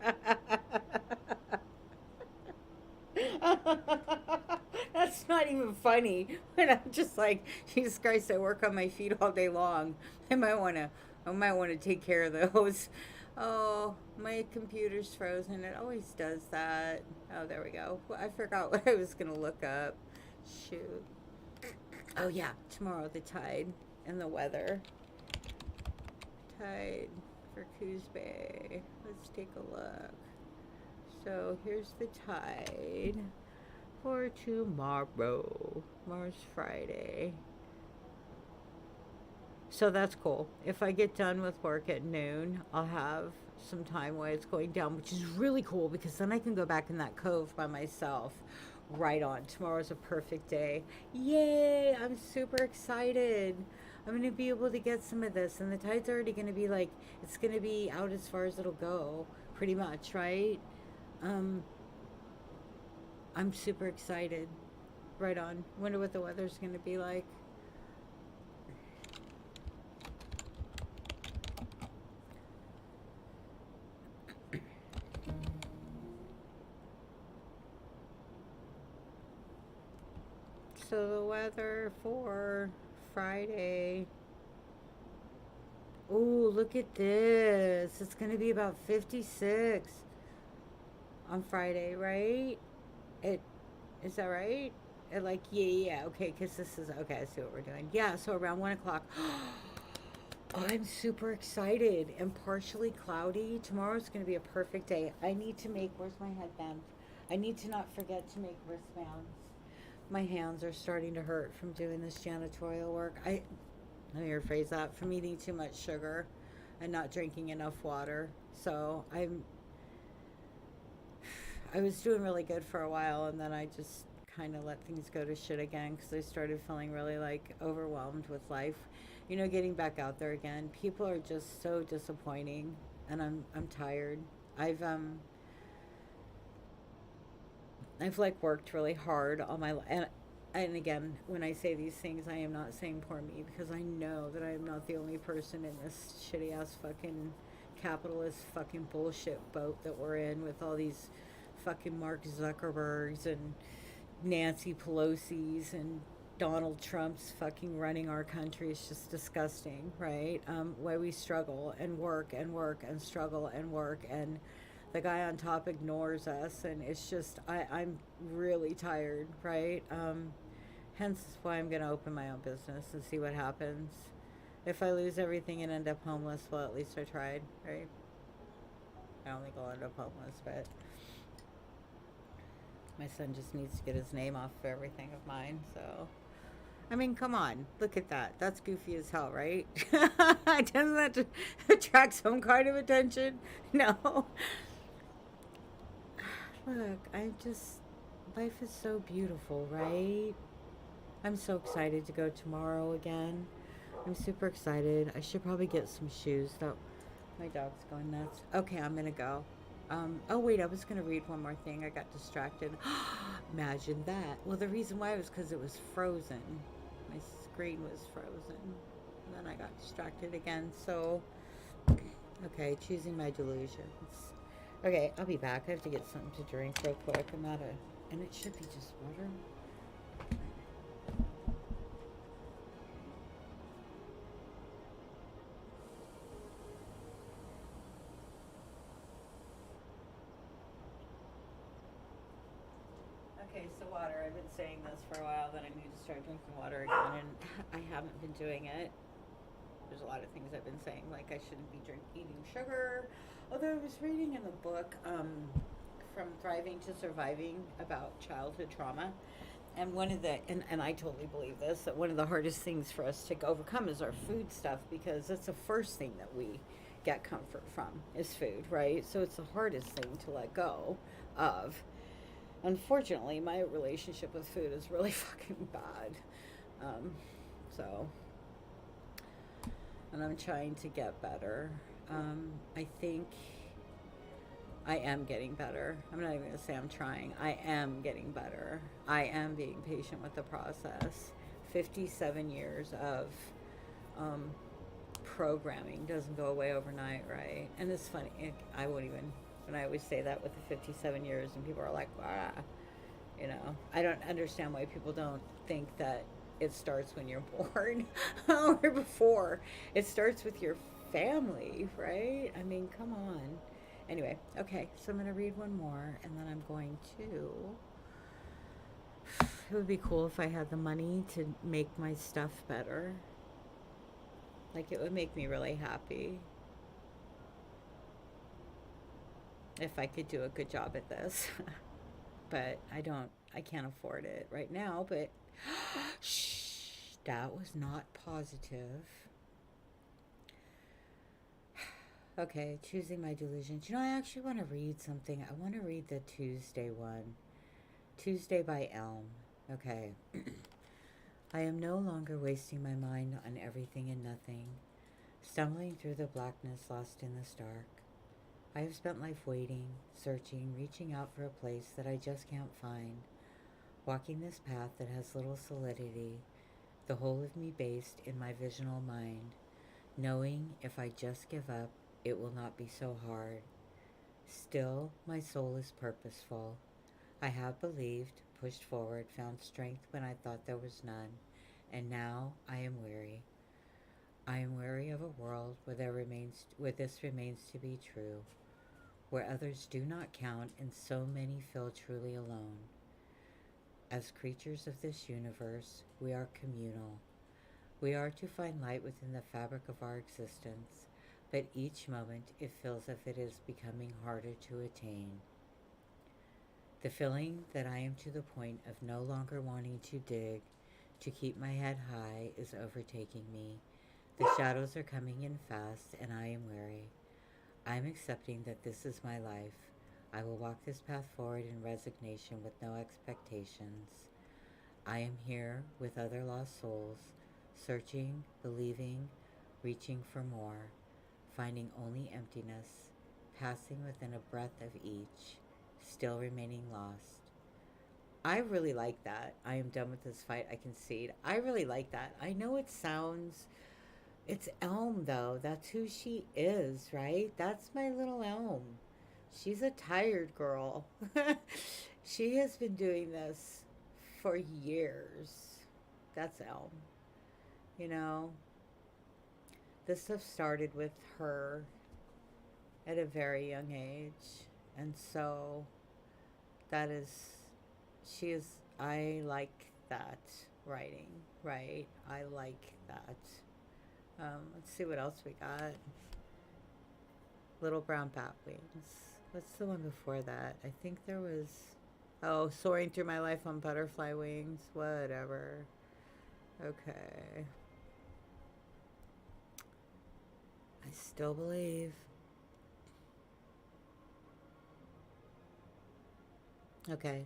That's not even funny. When I'm just like, Jesus Christ, I work on my feet all day long. I might wanna take care of those. Oh, my computer's frozen. It always does that. Oh, there we go. Well, I forgot what I was gonna look up. Shoot. Oh yeah, tomorrow the tide and the weather. Tide for Coos Bay. Let's take a look. So here's the tide for tomorrow. Tomorrow's Friday. So that's cool. If I get done with work at noon, I'll have some time while it's going down, which is really cool because then I can go back in that cove by myself. Right on. Tomorrow's a perfect day. Yay! I'm super excited. I'm going to be able to get some of this. And the tide's already going to be like, it's going to be out as far as it'll go, pretty much, right? Um, I'm super excited. Right on. Wonder what the weather's going to be like. So the weather for Friday. Oh, look at this. It's going to be about 56 on Friday, right? It is that right? Like yeah. Okay, because this is okay. I see what we're doing. Yeah, so around 1 o'clock. Oh, I'm super excited and partially cloudy. Tomorrow's going to be a perfect day. I need to make. Where's my headband? I need to not forget to make wristbands. My hands are starting to hurt from doing this janitorial work. Let me rephrase that, from eating too much sugar and not drinking enough water. So I was doing really good for a while, and then I just kind of let things go to shit again because I started feeling really like overwhelmed with life. Getting back out there again. People are just so disappointing, and I'm tired. I've I've like worked really hard all my life. And again, when I say these things, I am not saying poor me because I know that I am not the only person in this shitty ass fucking capitalist fucking bullshit boat that we're in with all these fucking Mark Zuckerbergs and Nancy Pelosi's and Donald Trump's fucking running our country. Is just disgusting, right? Why we struggle and work and work and struggle and work, and the guy on top ignores us, and it's just I'm really tired, right? Hence why I'm gonna open my own business and see what happens. If I lose everything and end up homeless, well, at least I tried, right? I don't think I'll end up homeless, but my son just needs to get his name off of everything of mine. So I mean, come on, look at that. That's goofy as hell, right? Doesn't that attract some kind of attention? No. Look, life is so beautiful, right? I'm so excited to go tomorrow again. I'm super excited. I should probably get some shoes. Though my dog's going nuts. Okay, I'm gonna go. Oh wait, I was gonna read one more thing. I got distracted. Imagine that. Well, the reason why was because it was frozen. My screen was frozen. And then I got distracted again. So, okay, choosing my delusions. Okay, I'll be back. I have to get something to drink real quick. And it should be just water. Okay, so water. I've been saying this for a while that I need to start drinking water again, and I haven't been doing it. There's a lot of things I've been saying, like I shouldn't be eating sugar. Although I was reading in the book From Thriving to Surviving about childhood trauma, And one of the and I totally believe this, that one of the hardest things for us to overcome is our food stuff, because that's the first thing that we get comfort from is food, right? So it's the hardest thing to let go of. Unfortunately, my relationship with food is really fucking bad. Um, so, and I'm trying to get better. I think I am getting better. I'm not even going to say I'm trying. I am getting better. I am being patient with the process. 57 years of um, programming doesn't go away overnight, right? And it's funny. I won't even, when I always say that with the 57 years, and people are like, ah, you know, I don't understand why people don't think that it starts when you're born or before. It starts with your family, right? I mean, come on. Anyway, okay, so I'm going to read one more, and then I'm going to. It would be cool if I had the money to make my stuff better. Like, it would make me really happy if I could do a good job at this. But I can't afford it right now. But shh, that was not positive. Okay, choosing my delusions. You know, I actually want to read something. I want to read the Tuesday one. Tuesday by Elm. Okay. I am no longer wasting my mind on everything and nothing, stumbling through the blackness lost in the stark. I have spent life waiting, searching, reaching out for a place that I just can't find, walking this path that has little solidity, the whole of me based in my visional mind, knowing if I just give up, it will not be so hard. Still, my soul is purposeful. I have believed, pushed forward, found strength when I thought there was none, and now I am weary. I am weary of a world where this remains to be true, where others do not count and so many feel truly alone. As creatures of this universe, we are communal. We are to find light within the fabric of our existence, but each moment it feels as if it is becoming harder to attain. The feeling that I am to the point of no longer wanting to dig, to keep my head high, is overtaking me. The shadows are coming in fast, and I am weary. I am accepting that this is my life. I will walk this path forward in resignation with no expectations. I am here with other lost souls, searching, believing, reaching for more, finding only emptiness, passing within a breath of each, still remaining lost. I really like that. I am done with this fight. I concede. I really like that. I know it sounds. It's Elm, though. That's who she is, right? That's my little Elm. She's a tired girl. She has been doing this for years. That's Elm. You know, this stuff started with her at a very young age. And so that is, she is, I like that writing, right? I like that. Let's see what else we got. Little Brown Bat Wings. What's the one before that? I think there was. Oh, Soaring Through My Life on Butterfly Wings. Whatever. Okay. I still believe. Okay.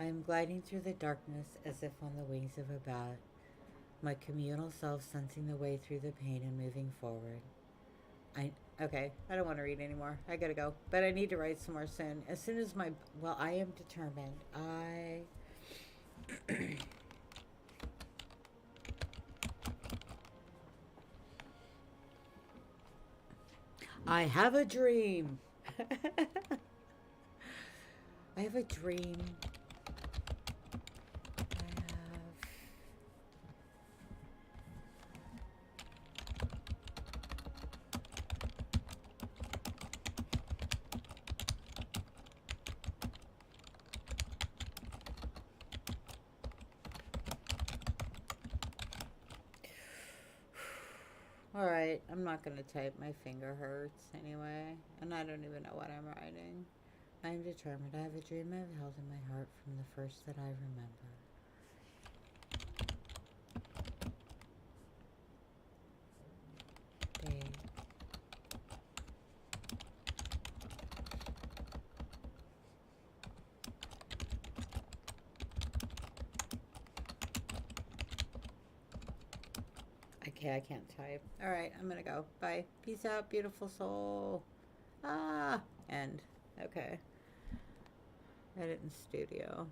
I am gliding through the darkness as if on the wings of a bat, my communal self sensing the way through the pain and moving forward. I okay, I don't want to read anymore. I gotta go. But I need to write some more soon. As soon as I am determined. I have a dream. I have a dream. Alright, I'm not going to type. My finger hurts anyway. And I don't even know what I'm writing. I am determined. I have a dream I have held in my heart from the first that I remember. Yeah, I can't type. All right, I'm gonna go. Bye. Peace out, beautiful soul. End. Okay. Edit in studio.